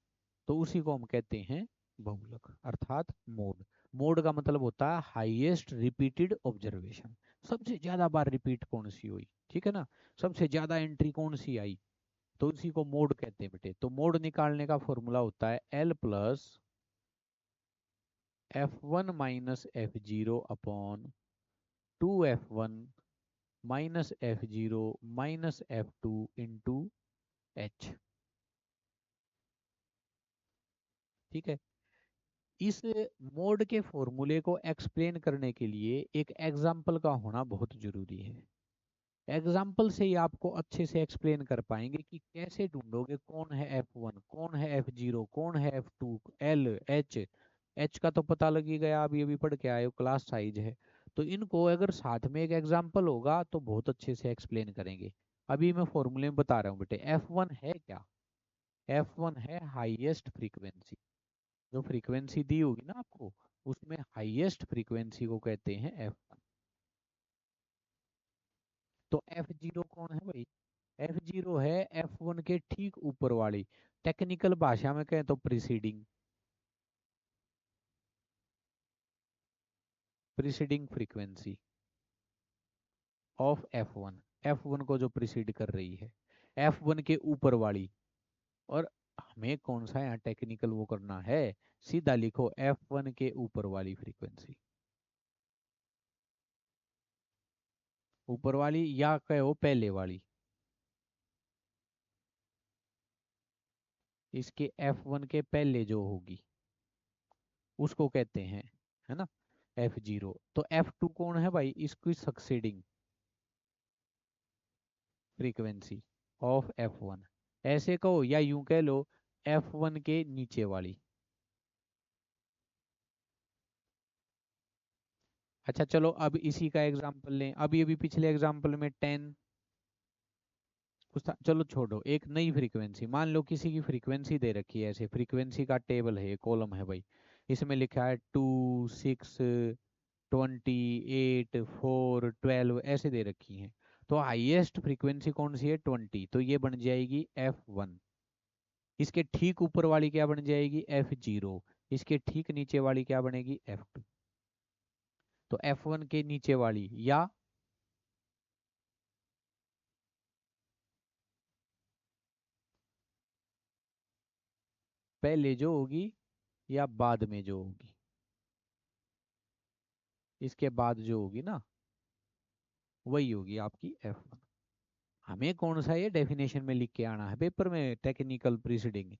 तो उसी को हम कहते हैं बहुलक अर्थात मोड। मोड का मतलब होता है हाईएस्ट रिपीटेड ऑब्जर्वेशन, सबसे ज्यादा बार रिपीट कौन सी हुई, ठीक है ना, सबसे ज्यादा एंट्री कौन सी आई, तो उसी को मोड कहते हैं बेटे। तो मोड निकालने का फॉर्मूला होता है L+F1 - F0/2F1 - F0 - F2 × ठीक है। इस मोड के फॉर्मूले को एक्सप्लेन करने के लिए एक एग्जाम्पल का होना बहुत जरूरी है। एग्जाम्पल से ही आपको अच्छे से एक्सप्लेन कर पाएंगे कि कैसे ढूंढोगे कौन है F1, कौन है F0, कौन है F2, L H, H का तो पता लग ही गया, अभी अभी पढ़ के आए हो, क्लास साइज है। तो इनको अगर साथ में एक एग्जाम्पल होगा तो बहुत अच्छे से एक्सप्लेन करेंगे। अभी मैं फॉर्मूले में बता रहा हूँ बेटे, F1 है क्या, F1 है हाईएस्ट फ्रीक्वेंसी, जो फ्रीक्वेंसी दी होगी ना आपको उसमें हाईएस्ट फ्रीक्वेंसी को कहते हैं F1। तो F0 कौन है भाई? F0 है F1 के ठीक ऊपर वाली, टेक्निकल भाषा में कहें तो preceding frequency of F1। F1 को जो प्रीसीड कर रही है, F1 के ऊपर वाली। और हमें कौन सा यहाँ टेक्निकल वो करना है, सीधा लिखो F1 के ऊपर वाली फ्रीक्वेंसी, ऊपर वाली या कहो पहले वाली। इसके F1 के पहले जो होगी उसको कहते हैं, है ना, F0। तो F2 कौन है भाई? इसकी सक्सीडिंग फ्रीक्वेंसी ऑफ F1। ऐसे कहो या यूं कह लो, F1 के नीचे वाली। अच्छा चलो अब इसी का एग्जांपल लें। अभी अभी पिछले एग्जांपल में 10 कुछ था, चलो छोड़ो, एक नई फ्रीक्वेंसी मान लो, किसी की फ्रीक्वेंसी दे रखी है, ऐसे फ्रीक्वेंसी का टेबल है, कॉलम है भाई, इसमें लिखा है 2, 6, 28, 4, 12 ऐसे दे रखी हैं। तो हाईएस्ट फ्रीक्वेंसी कौन सी है? 20। तो ये बन जाएगी F1। इसके ठीक ऊपर वाली क्या बन जाएगी? F0। इसके ठीक नीचे वाली क्या बनेगी? F2। तो F1 के नीचे वाली या पहले जो होगी या बाद में जो होगी? इसके बाद जो होगी ना, वही होगी आपकी F1। हमें कौन सा ये डेफिनेशन में लिख के आना है पेपर में, टेक्निकल प्रीसीडिंग।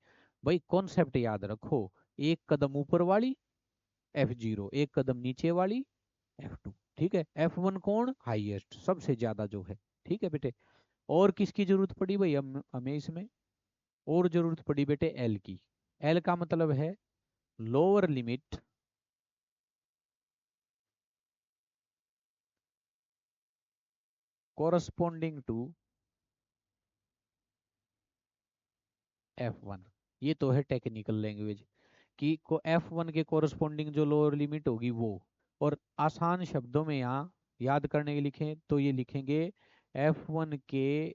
भाई कॉन्सेप्ट याद रखो, एक कदम ऊपर वाली F0, एक कदम नीचे वाली F2। ठीक है, F1 कौन? हाईएस्ट, सबसे ज्यादा जो है। ठीक है बेटे। और किसकी जरूरत पड़ी भाई हमें इसमें? और जरूरत पड़ी बेटे एल की। एल का मतलब है lower limit corresponding to F1। ये तो है टेक्निकल लैंग्वेज कि को F1 के कोरस्पोंडिंग जो लोअर लिमिट होगी वो। और आसान शब्दों में यहाँ याद करने के लिखें तो ये लिखेंगे F1 के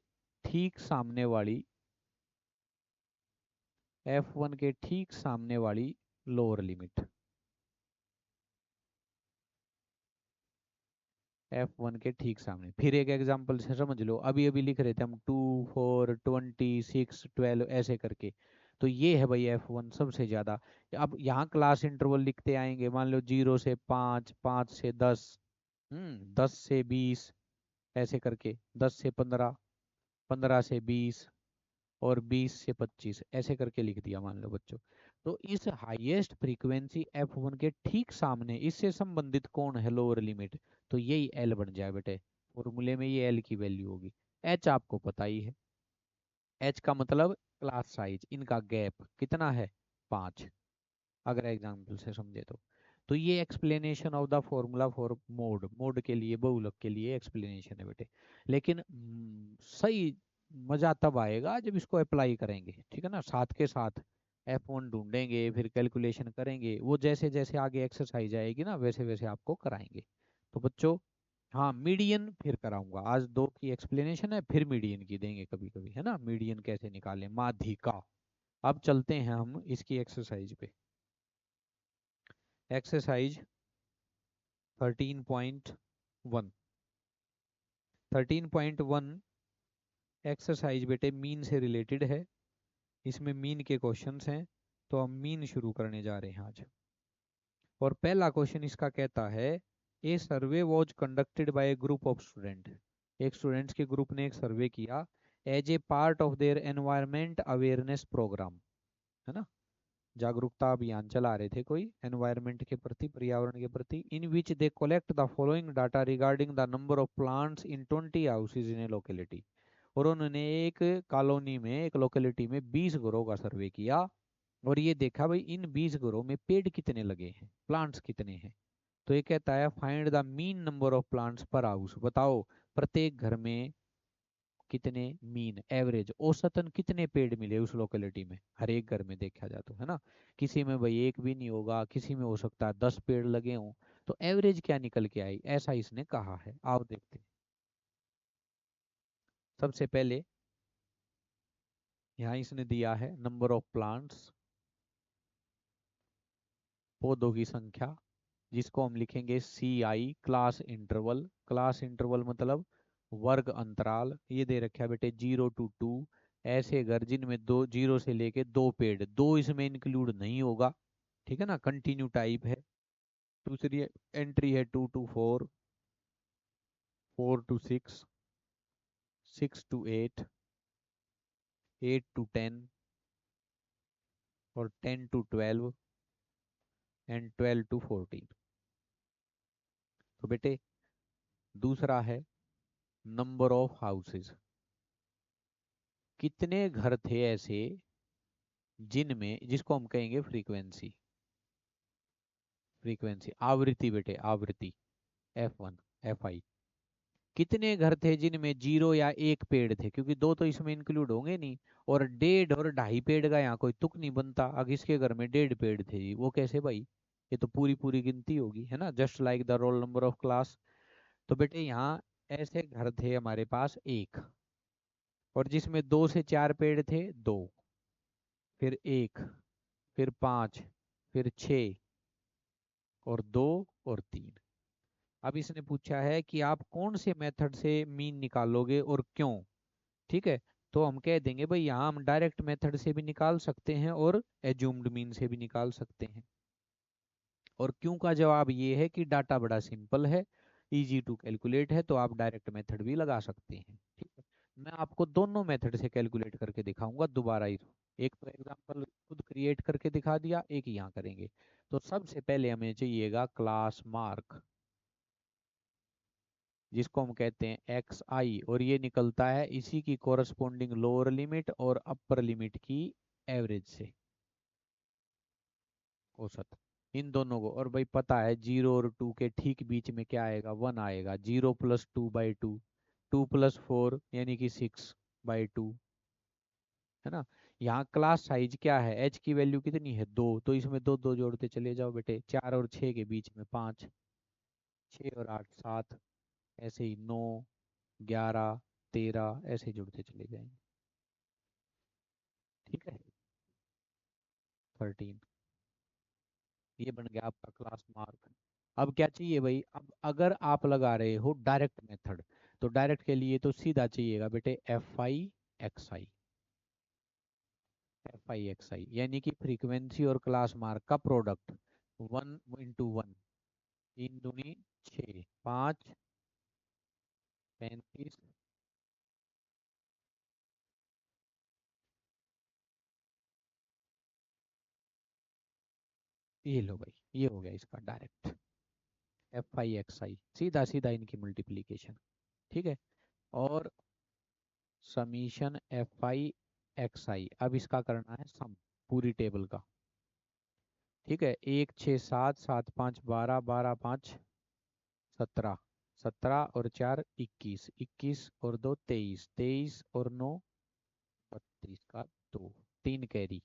ठीक सामने वाली, F1 के ठीक सामने वाली लोअर लिमिट, F1 के ठीक सामने। फिर एक एग्जांपल से समझ लो, अभी अभी लिख रहे थे हम 2, 4, 26, 12 ऐसे करके। तो ये है भाई F1 सबसे ज्यादा। अब यहाँ क्लास इंटरवल लिखते आएंगे, मान लो 0 से 5, 5 से 10, 10 से 20 ऐसे करके, 10 से 15, 15 से 20 और 20 से 25 ऐसे करके लिख दिया मान लो बच्चों। तो इस हाईएस्ट फ्रीक्वेंसी F1 के ठीक सामने इससे संबंधित कौन है? Lower limit. तो यही L बन जाए बेटे, फॉर्मूले में ये L की वैल्यू होगी। H आपको पता ही है, H का मतलब क्लास साइज, इनका गैप कितना है? 5, अगर एग्जाम्पल से समझे तो ये explanation of the formula for mode, mode के लिए, बहुलक के लिए एक्सप्लेनेशन है बेटे। लेकिन सही मजा तब आएगा जब इसको अप्लाई करेंगे, ठीक है ना, साथ के साथ F1 ढूंढेंगे, फिर कैलकुलेशन करेंगे, वो जैसे जैसे आगे एक्सरसाइज आएगी ना वैसे वैसे आपको कराएंगे। तो बच्चों, हाँ मीडियन फिर कराऊंगा, आज दो की एक्सप्लेनेशन है, फिर मीडियन की देंगे कभी कभी, है ना, मीडियन कैसे निकालें, माध्यिका। अब चलते हैं हम इसकी एक्सरसाइज पे। एक्सरसाइज 13.1। 13.1 एक्सरसाइज बेटे मीन से रिलेटेड है। इसमें मीन के क्वेश्चंस हैं, तो हम मीन शुरू करने जा रहे हैं आज। और पहला क्वेश्चन इसका कहता है, a survey was conducted by a group of student. एक स्टूडेंट्स के ग्रुप ने एक सर्वे किया as a part of their environment awareness programme, है ना, जागरूकता अभियान चला रहे थे कोई एनवायरनमेंट के प्रति, पर्यावरण के प्रति। In which they collect the following data regarding the number of plants in 20 houses in a locality. और उन्होंने एक कॉलोनी में, एक लोकेलिटी में 20 घरों का सर्वे किया, और ये देखा भाई इन 20 घरों में पेड़ कितने लगे हैं, प्लांट्स कितने हैं। तो ये कहता है find the mean number of plants पर हाउस। बताओ प्रत्येक घर में कितने मीन एवरेज औसतन कितने पेड़ मिले उस लोकेलिटी में, हर एक घर में देखा जाए तो, है ना। किसी में भाई एक भी नहीं होगा, किसी में हो सकता है 10 पेड़ लगे हों, तो एवरेज क्या निकल के आई, ऐसा इसने कहा है। आओ देखते हैं। सबसे पहले यहाँ इसने दिया है नंबर ऑफ प्लांट्स, पौधों की संख्या, जिसको हम लिखेंगे CI, क्लास इंटरवल मतलब वर्ग अंतराल। ये दे रखा है बेटे 0 to 2, ऐसे घर जिनमें दो, 0 से लेके 2 पेड़, दो इसमें इंक्लूड नहीं होगा, ठीक है ना, कंटिन्यू टाइप है। दूसरी एंट्री है 2 to 4, 4 to 6, 6 to 8, 8 to 10 और 10 to 12 एंड 12 to 14। तो बेटे दूसरा है नंबर ऑफ हाउसेज, कितने घर थे ऐसे जिनमें, जिसको हम कहेंगे फ्रीक्वेंसी, फ्रीक्वेंसी आवृत्ति बेटे, आवृत्ति F1, FI। कितने घर थे जिनमें 0 या 1 पेड़ थे, क्योंकि दो तो इसमें इंक्लूड होंगे नहीं, और 1.5 और 2.5 पेड़ का यहाँ कोई तुक नहीं बनता। अब इसके घर में 1.5 पेड़ थे जी, वो कैसे भाई, ये तो पूरी पूरी गिनती होगी, है ना, just like the roll number of class. तो बेटे यहाँ ऐसे घर थे हमारे पास एक, और जिसमें 2 से 4 पेड़ थे 2, फिर 1, फिर 5, फिर 6 और 2 और 3। अब इसने पूछा है कि आप कौन से मेथड से मीन निकालोगे और क्यों। ठीक है, तो हम कह देंगे भाई यहाँ हम डायरेक्ट मेथड से भी निकाल सकते हैं और एज्यूम्ड मीन से भी निकाल सकते हैं। और क्यों का जवाब ये है कि डाटा बड़ा सिंपल है, इजी टू कैलकुलेट है, तो आप डायरेक्ट मेथड भी लगा सकते हैं। ठीक है, मैं आपको दोनों मेथड से कैलकुलेट करके दिखाऊंगा दोबारा ही। एक तो एग्जांपल खुद क्रिएट करके दिखा दिया, एक यहाँ करेंगे। तो सबसे पहले हमें चाहिएगा क्लास मार्क, जिसको हम कहते हैं XI, और ये निकलता है इसी की कोरस्पोंडिंग लोअर लिमिट और अपर लिमिट की एवरेज से, औसत, इन दोनों को। और भाई पता है 0 और 2 के ठीक बीच में क्या आएगा, 1 आएगा। 0 + 2/2, 2 + 4 यानी कि 6/2, है ना। यहाँ क्लास साइज क्या है, H की वैल्यू कितनी है 2, तो इसमें दो दो जोड़ते चले जाओ बेटे। 4 और 6 के बीच में 5, 6 और 8 7, ऐसे ही 9, 11, 13, ऐसे ही जुड़ते चले जाएंगे। ठीक है, 13, ये बन गया आपका क्लास मार्क। अब क्या चाहिए भाई, अब अगर आप लगा रहे हो डायरेक्ट मेथड, तो डायरेक्ट के लिए तो सीधा चाहिएगा बेटे FI XI यानी कि फ्रीक्वेंसी और क्लास मार्क का प्रोडक्ट, 1 × 1, 3 दूनी 6, 5, 35, ये लो भाई, ये हो गया इसका डायरेक्ट FI XI, सीधा सीधा इनकी मल्टीप्लीकेशन। ठीक है, और समीशन FI XI, अब इसका करना है सम, पूरी टेबल का। ठीक है, 1 6 7, 7 5 12, 12 5 17, 17 और 4 21, 21 और 2 23, 23 और 9 32 का 2, 3 कैरी,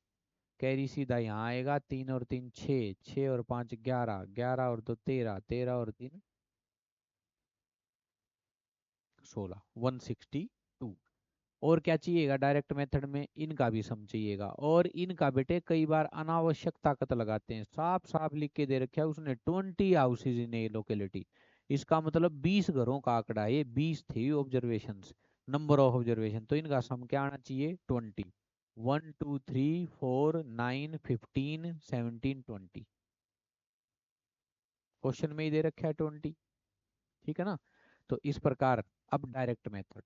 कैरी सीधा यहाँ आएगा। 3 और 3 6, 6 और 5 11, 11 और 2 13, 13 और 3 16, 162। और क्या चाहिएगा डायरेक्ट मेथड में, इनका भी सम चाहिएगा। और इनका बेटे कई बार अनावश्यक ताकत लगाते हैं, साफ साफ लिख के दे रखा है उसने 20 हाउसेज इन ए लोकेलिटी, इसका मतलब 20 घरों का आंकड़ा है ये, 20 थी ऑब्जर्वेशन, नंबर ऑफ ऑब्जर्वेशन, तो इनका सम क्या आना चाहिए 20। 1 2 3 4 9 15 17 20, क्वेश्चन में ही दे रखा है 20। ठीक है ना, तो इस प्रकार अब डायरेक्ट मेथड,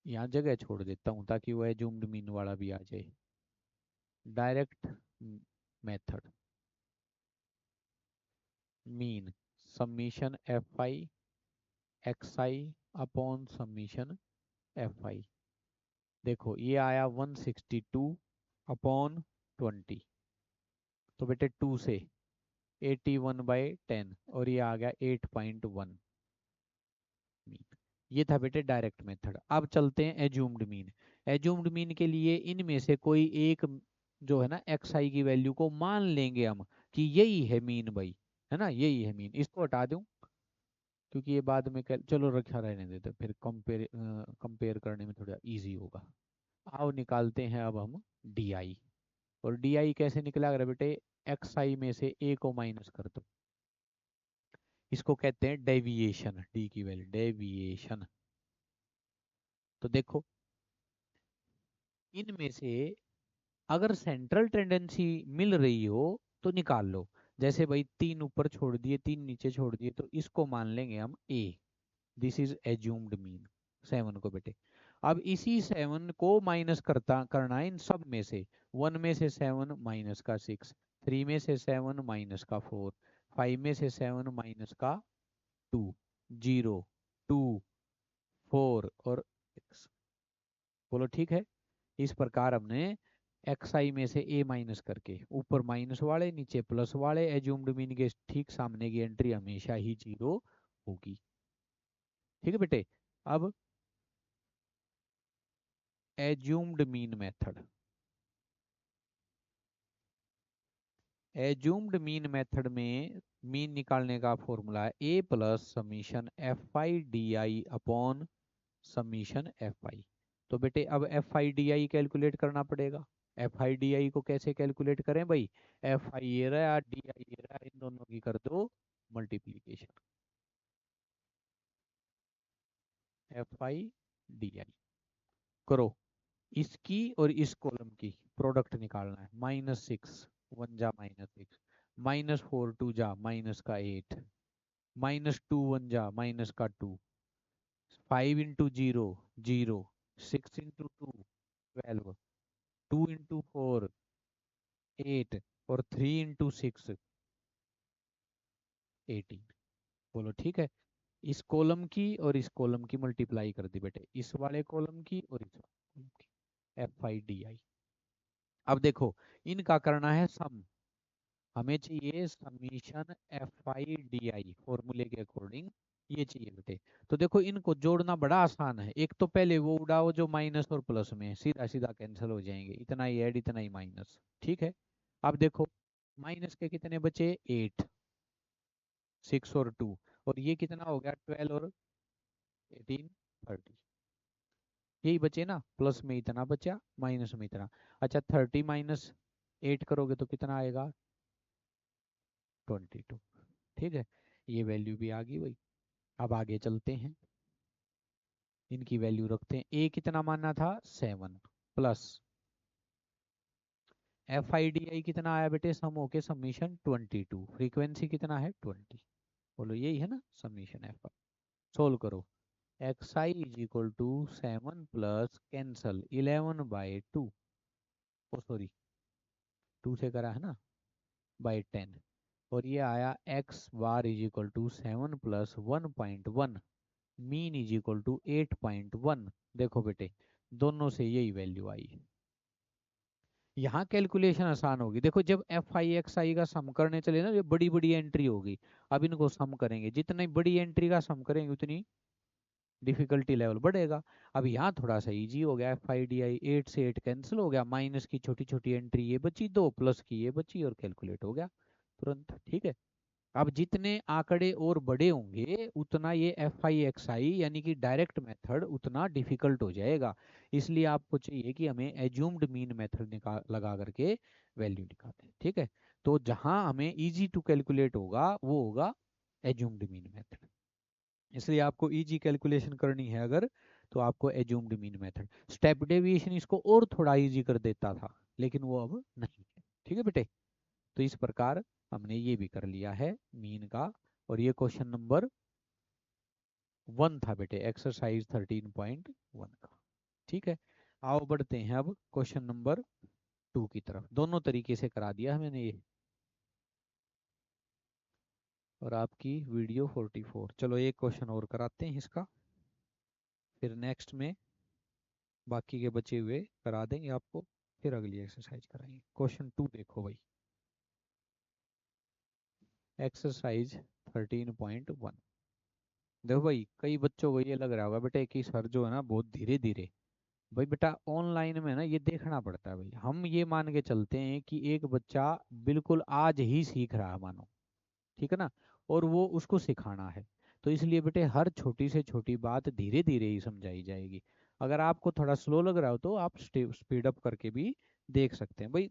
यहाँ जगह छोड़ देता हूँ ताकि वो एज्यूम्ड मीन वाला भी आ जाए। Direct method mean summation FI XI/समीशन FI। देखो ये आया 162/20, तो बेटे 2 से 81/10, और ये आ गया 8.1 मीन। ये था बेटे डायरेक्ट मेथड। अब चलते हैं एज्यूम्ड मीन। एज्यूम्ड मीन के लिए इनमें से कोई एक जो है ना एक्स आई की वैल्यू को मान लेंगे हम कि यही है मीन भाई, है ना, यही है मीन। इसको हटा दूं क्योंकि ये बाद में चलो रखा रहने देते, फिर कंपेयर करने में थोड़ा इजी होगा। आओ निकालते हैं अब हम डी आई। और डी आई कैसे निकला अगर बेटे, एक्स आई में से ए को माइनस कर दो। इसको कहते हैं डेविएशन, डी की वैल्यू डेविएशन। तो देखो इनमें से अगर सेंट्रल टेंडेंसी मिल रही हो तो निकाल लो। जैसे भाई 3 ऊपर छोड़ दिए 3 नीचे छोड़ दिए तो इसको मान लेंगे हम ए। दिस इज एज्यूम्ड मीन 7 को बेटे। अब इसी 7 को माइनस करना है इन सब में से। 1 में से 7 माइनस का 6, 3 में से 7 माइनस का 4, 5 में से 7 माइनस का 2, 0, 2, 4 और 6। बोलो ठीक है। इस प्रकार हमने एक्स आई में से ए माइनस करके ऊपर माइनस वाले नीचे प्लस वाले एज्यूम्ड मीन के ठीक सामने की एंट्री हमेशा ही 0 होगी। ठीक है बेटे। अब assumed mean method. Assumed mean method में मीन निकालने का फॉर्मूला है A plus summation F I D I upon summation F I. तो बेटे अब F I D I calculate करना पड़ेगा। एफ आई डी आई को कैसे कैलकुलेट करें भाई, एफ आई ये रहा डी आई ये रहा, इन दोनों की कर दो multiplication. F I D I करो, इसकी और इस कॉलम की प्रोडक्ट निकालना है। -6 1 जा -6, -4 2 जा माइनस का 8, -2 1 जा माइनस का 2, 5 इंटू 0 0, 6 इंटू 2 12, 2 इंटू 4 8 और 3 इंटू 6 18। बोलो ठीक है। इस कॉलम की और इस कॉलम की मल्टीप्लाई कर दी बेटे, इस वाले कॉलम की और इस वाले कॉलम की। F I D I. अब देखो इनका करना है सम। हमें चाहिए summation F I D I फॉर्मूले के अकॉर्डिंग, ये चाहिए बेटे। तो देखो इनको जोड़ना बड़ा आसान है। एक तो पहले वो उड़ाओ जो माइनस और प्लस में है, सीधा सीधा कैंसिल हो जाएंगे, इतना ही ऐड इतना ही माइनस। ठीक है। अब देखो माइनस के कितने बचे 8, 6 और 2, और ये कितना हो गया 12 और 18 30। यही बचे ना, प्लस में इतना बचा माइनस में इतना। अच्छा 30 माइनस 8 करोगे तो कितना आएगा 22। ठीक है, ये वैल्यू भी आ गई भाई। अब आगे चलते हैं, इनकी वैल्यू रखते हैं। ए कितना मानना था 7 plus F I D i कितना आया बेटे, सम होके समीशन 22, फ्रीक्वेंसी कितना है 20। बोलो यही है ना समीशन एफ आई। सोल्व करो। X i is equal to 7 plus cancel 11/2, oh sorry 2 से करा है ना, बाई 10। और ये आया x bar is equal to 7 plus 1.1, mean is equal to 8.1। देखो बेटे दोनों से यही वैल्यू आई है। यहाँ कैलकुलेशन आसान होगी। देखो जब एफ आई एक्स आई का सम करने चले ना, ये बड़ी बड़ी एंट्री होगी। अब इनको सम करेंगे, जितनी बड़ी एंट्री का सम करेंगे उतनी डिफिकल्टी लेवल बढ़ेगा। अब यहाँ थोड़ा सा इजी हो गया। एफ आई डी आई 8 से 8 कैंसिल हो गया, माइनस की छोटी छोटी एंट्री ये बची 2, प्लस की ये बची और कैलकुलेट हो गया तुरंत। ठीक है। अब जितने आंकड़े और बड़े होंगे उतना ये एफ आई एक्स आई यानी कि डायरेक्ट मेथड उतना डिफिकल्ट हो जाएगा। इसलिए आपको चाहिए कि हमें एज्यूम्ड मीन मेथड निकाल लगा करके वैल्यू निकालें। ठीक है। तो जहां हमें इजी टू कैलकुलेट होगा वो होगा एज्यूम्ड मीन मेथड। इसलिए आपको इजी कैलकुलेशन करनी है अगर, तो आपको assumed mean method. Step deviation इसको और थोड़ा इजी कर देता था लेकिन वो अब नहीं है। ठीक है बेटे। तो इस प्रकार हमने ये भी कर लिया है मीन का। और ये क्वेश्चन नंबर 1 था बेटे, एक्सरसाइज 13.1 का। ठीक है। आओ बढ़ते हैं अब क्वेश्चन नंबर 2 की तरफ। दोनों तरीके से करा दिया है मैंने ये। और आपकी वीडियो 44। चलो एक क्वेश्चन और कराते हैं इसका, फिर नेक्स्ट में बाकी के बचे हुए करा देंगे आपको, फिर अगली एक्सरसाइज कराएंगे। क्वेश्चन 2 देखो भाई, एक्सरसाइज 13.1। देखो भाई, कई बच्चों को ये लग रहा होगा बेटे कि सर जो है ना बहुत धीरे धीरे। भाई बेटा, ऑनलाइन में ना ये देखना पड़ता है भाई। हम ये मान के चलते हैं कि एक बच्चा बिल्कुल आज ही सीख रहा है मानो, ठीक है ना, और वो उसको सिखाना है। तो इसलिए बेटे हर छोटी से छोटी बात धीरे धीरे ही समझाई जाएगी। अगर आपको थोड़ा स्लो लग रहा हो तो आप स्पीड अप करके भी देख सकते हैं भाई।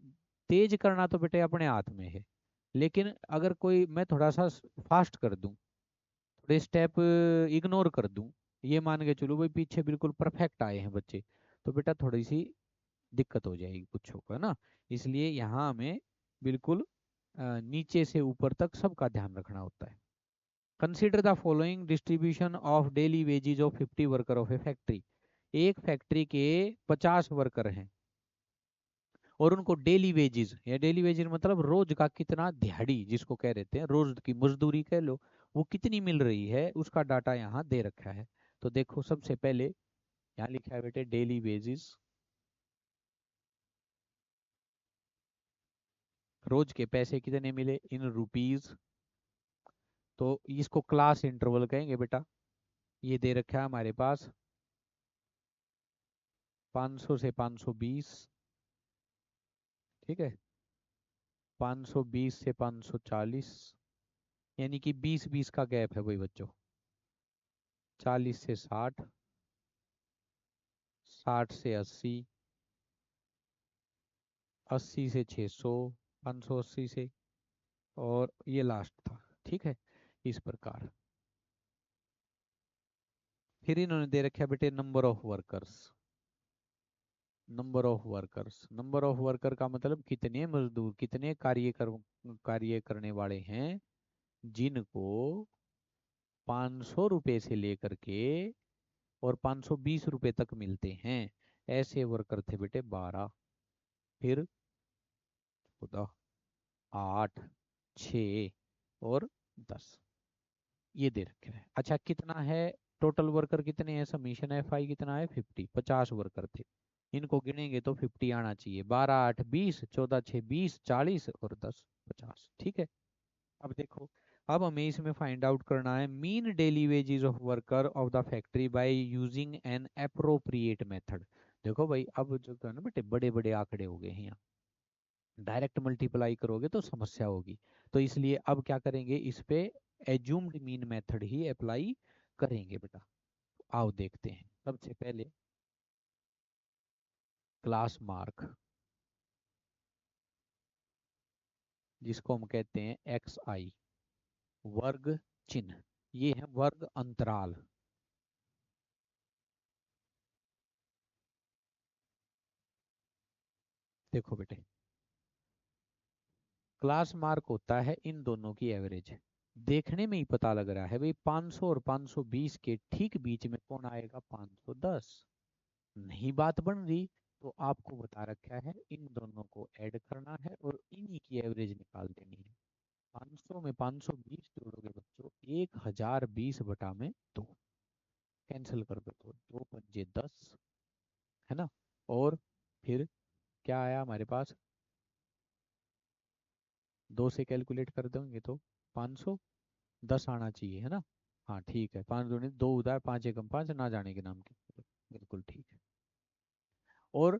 तेज करना तो बेटे अपने हाथ में है, लेकिन अगर कोई मैं थोड़ा सा फास्ट कर दूं, थोड़े स्टेप इग्नोर कर दूं, ये मान के चलो भाई पीछे बिल्कुल परफेक्ट आए हैं बच्चे, तो बेटा थोड़ी सी दिक्कत हो जाएगी कुछ होगा ना। इसलिए यहाँ हमें बिल्कुल नीचे से ऊपर तक सबका ध्यान रखना होता है। Consider the following distribution of daily wages of 50 worker of a factory. एक फैक्ट्री के 50 वर्कर हैं और उनको डेली वेजेस, या डेली वेजेस मतलब रोज का कितना दिहाड़ी जिसको कह देते हैं, रोज की मजदूरी कह लो, वो कितनी मिल रही है उसका डाटा यहाँ दे रखा है। तो देखो सबसे पहले यहाँ लिखा है बेटे डेली वेजेस, रोज के पैसे कितने मिले इन रुपीज। तो इसको क्लास इंटरवल कहेंगे बेटा। ये दे रखा है हमारे पास 500 से 520, ठीक है, 520 से 540, यानी कि 20-20 का गैप है भाई बच्चों। 40 से 60, 60 से 80, 80 से 600, 580 से, और ये लास्ट था, ठीक है, इस प्रकार। फिर इन्होंने दे रखा है बेटे number of workers. Number of workers, number of worker का मतलब कितने मजदूर, कितने कार्य करने वाले हैं जिनको 500 रुपये से लेकर के और 520 रुपये तक मिलते हैं। ऐसे वर्कर थे बेटे 12, फिर 14, 8, 6 और 10, ये दे रखे हैं। अच्छा कितना है टोटल वर्कर, कितने हैं, समीशन एफ आई कितना है 50, 50 वर्कर थे। इनको गिनेंगे तो 50 आना चाहिए। 12 8 20, 14 6 20, 40 और 10 50, ठीक है। अब देखो, अब हमें इसमें फाइंड आउट करना है mean daily wages of worker of the factory by using an appropriate method. देखो भाई अब जो है ना बेटे बड़े बड़े आंकड़े हो गए हैं यहाँ, डायरेक्ट मल्टीप्लाई करोगे तो समस्या होगी। तो इसलिए अब क्या करेंगे, इस पे एज्यूम्ड मीन मेथड ही अप्लाई करेंगे बेटा। आओ देखते हैं। सबसे पहले क्लास मार्क, जिसको हम कहते हैं एक्स आई, वर्ग चिन्ह, ये है वर्ग अंतराल। देखो बेटे, क्लास मार्क होता है इन दोनों की एवरेज। देखने में ही पता लग रहा है भाई 500 और 520 के ठीक बीच में कौन आएगा, 510। नहीं बात बन रही, तो आपको बता रखा है इन दोनों को ऐड करना है और इन्हीं की एवरेज निकाल देनी है। 500 में 520 जोड़ोगे बच्चों 1020/2, कैंसिल कर दो तो 2 पंजे 10, है ना। और फिर क्या आया हमारे पास, 2 से कैलकुलेट कर देंगे तो 510 आना चाहिए, है ना। हाँ ठीक है, 5 दूनी 2 उधार, 5 एकम 5, ना जाने के नाम के, बिल्कुल ठीक है। और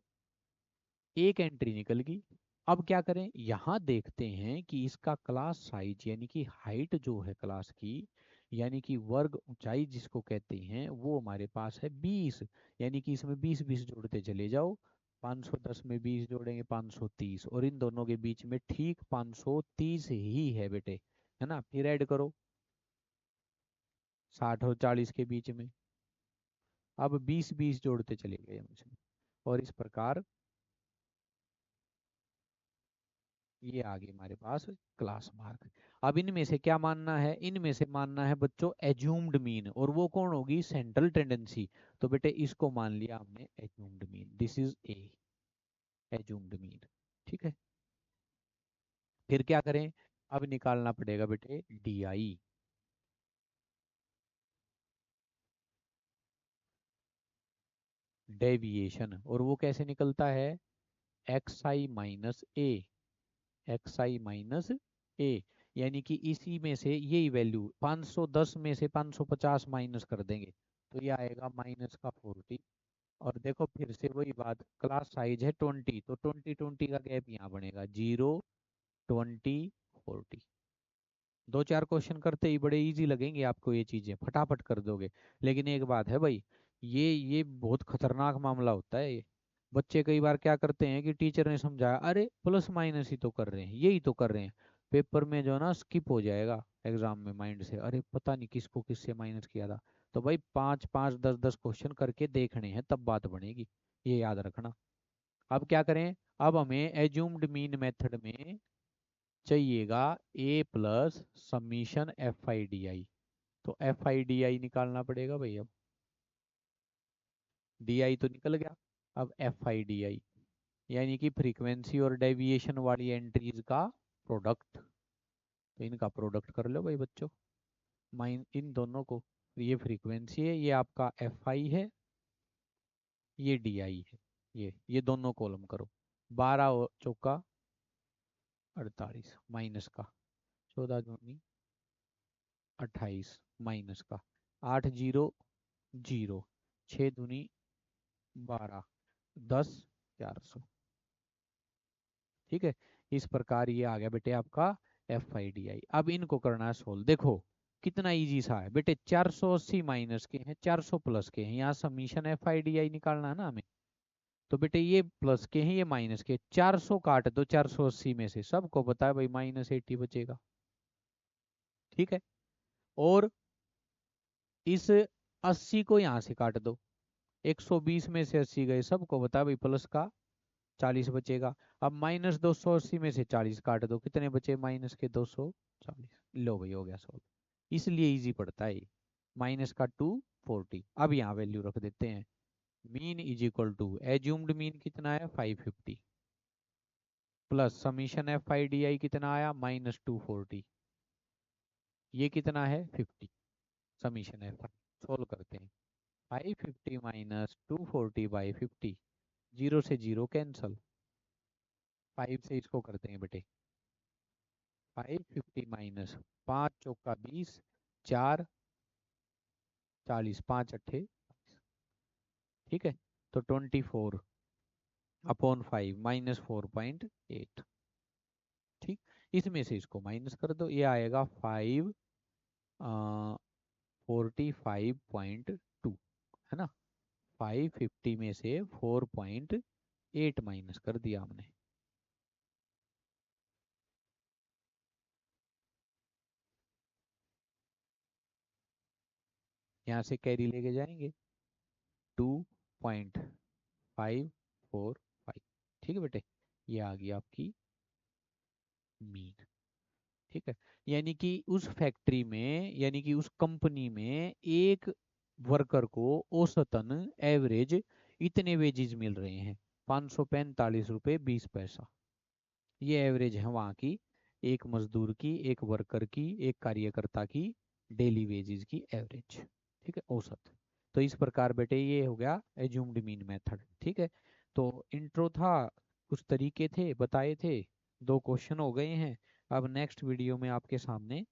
एक एंट्री निकल गई। अब क्या करें, यहाँ देखते हैं कि इसका क्लास साइज यानी कि हाइट जो है क्लास की, यानी कि वर्ग ऊंचाई जिसको कहते हैं, वो हमारे पास है 20। यानी कि इसमें 20 20 जोड़ते चले जाओ। 510 में 20 जोड़ेंगे 530, और इन दोनों के बीच में ठीक 530 ही है बेटे, है ना। फिर ऐड करो 60 और 40 के बीच में। अब 20 20 जोड़ते चले गए हम इसमें, और इस प्रकार ये आ गई हमारे पास क्लास मार्क। अब इनमें से क्या मानना है, इनमें से मानना है बच्चों एज्यूम्ड मीन, और वो कौन होगी, सेंट्रल टेंडेंसी। तो बेटे इसको मान लिया हमने assumed mean, this is a assumed mean, ठीक है। फिर क्या करें, अब निकालना पड़ेगा बेटे डी आई, डेविएशन, और वो कैसे निकलता है, एक्स आई माइनस ए, एक्स आई माइनस ए। यानी कि इसी में से यही वैल्यू 510 में से 550 माइनस कर देंगे तो ये आएगा माइनस का 40। और देखो फिर से वही बात, क्लास साइज है 20, तो 20 का गैप यहाँ बनेगा 0 20 40। दो चार क्वेश्चन करते ही बड़े इजी लगेंगे आपको, ये चीजें फटाफट कर दोगे। लेकिन एक बात है भाई, ये बहुत खतरनाक मामला होता है ये। बच्चे कई बार क्या करते हैं कि टीचर ने समझाया, अरे प्लस माइनस ही तो कर रहे हैं, यही तो कर रहे हैं, पेपर में जो है ना स्किप हो जाएगा एग्जाम में माइंड से, अरे पता नहीं किसको किससे माइनस किया था। तो भाई 5 5 10 10 क्वेश्चन करके देखने हैं तब बात बनेगी, ये याद रखना। अब क्या करें, अब हमें एज्यूम्ड मीन मेथड में चाहिएगा A plus summation F I D I. तो एफ आई डी आई निकालना पड़ेगा भाई। अब डी आई तो निकल गया, अब एफ आई डी आई यानी कि फ्रीक्वेंसी और डेविएशन वाली एंट्रीज का प्रोडक्ट। तो इनका प्रोडक्ट कर लो भाई बच्चों, माइन इन दोनों को। ये फ्रीक्वेंसी है, ये आपका एफ आई है, ये डी आई है। ये दोनों कॉलम करो। 12 चौका 48 माइनस का 14 दूनी 28 माइनस का 8 0 0 6 दूनी 12 10 400। ठीक है, इस प्रकार ये आ गया बेटे आपका एफ आई डी आई। अब इनको करना है सोल्व। देखो कितना इजी सा है बेटे, 480 माइनस के हैं 400 प्लस के हैं, यहाँ summation F I D I निकालना है ना हमें। तो बेटे ये प्लस के हैं ये माइनस के, 400 काट दो 480 में से, सबको पता है भाई -80 बचेगा। ठीक है, और इस 80 को यहाँ से काट दो, 120 में से 80 गए, सबको बता भाई प्लस का 40 बचेगा। अब -280 में से 40 काट दो, कितने बचे माइनस के 240। लो भाई हो गया सॉल्व। इसलिए इजी पड़ता है माइनस का 240। अब यहाँ वैल्यू रख देते हैं, mean is equal to assumed mean कितना है 550 plus summation F I D i कितना आया -240, ये कितना है 50, समीशन एफ आई। सोल्व करते हैं, 550 माइनस 240/50, 0 से 0 कैंसल, 5 से इसको करते हैं बेटे 550 माइनस 5 चौका 20 4 40 5 अट्ठे। ठीक है, तो 24/5 -4.8। ठीक, इसमें से इसको माइनस कर दो, ये आएगा 545.2 है ना। 550 में से 4.8 माइनस कर दिया हमने। यहाँ से कैरी लेके जाएंगे 2.545। ठीक है बेटे, ये आ गई आपकी मीन। ठीक है, यानी कि उस फैक्ट्री में यानी कि उस कंपनी में एक वर्कर को औसतन एवरेज इतने वेजेस मिल रहे हैं, 545 रुपये 20 पैसा। ये एवरेज है वहाँ की, एक मजदूर की, एक वर्कर की, एक कार्यकर्ता की डेली वेजेस की एवरेज। ठीक है, औसत। तो इस प्रकार बेटे ये हो गया एज्यूम्ड मीन मेथड। ठीक है, तो इंट्रो था, कुछ तरीके थे बताए थे, 2 क्वेश्चन हो गए हैं। अब नेक्स्ट वीडियो में आपके सामने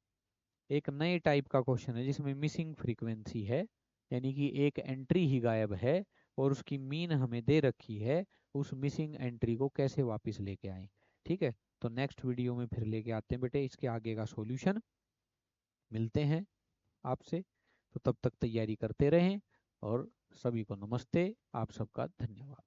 एक नए टाइप का क्वेश्चन है जिसमें मिसिंग फ्रीक्वेंसी है, यानी कि एक एंट्री ही गायब है और उसकी मीन हमें दे रखी है, उस मिसिंग एंट्री को कैसे वापस लेके आए। ठीक है, तो नेक्स्ट वीडियो में फिर लेके आते हैं बेटे इसके आगे का सॉल्यूशन। मिलते हैं आपसे, तो तब तक तैयारी करते रहें और सभी को नमस्ते, आप सबका धन्यवाद।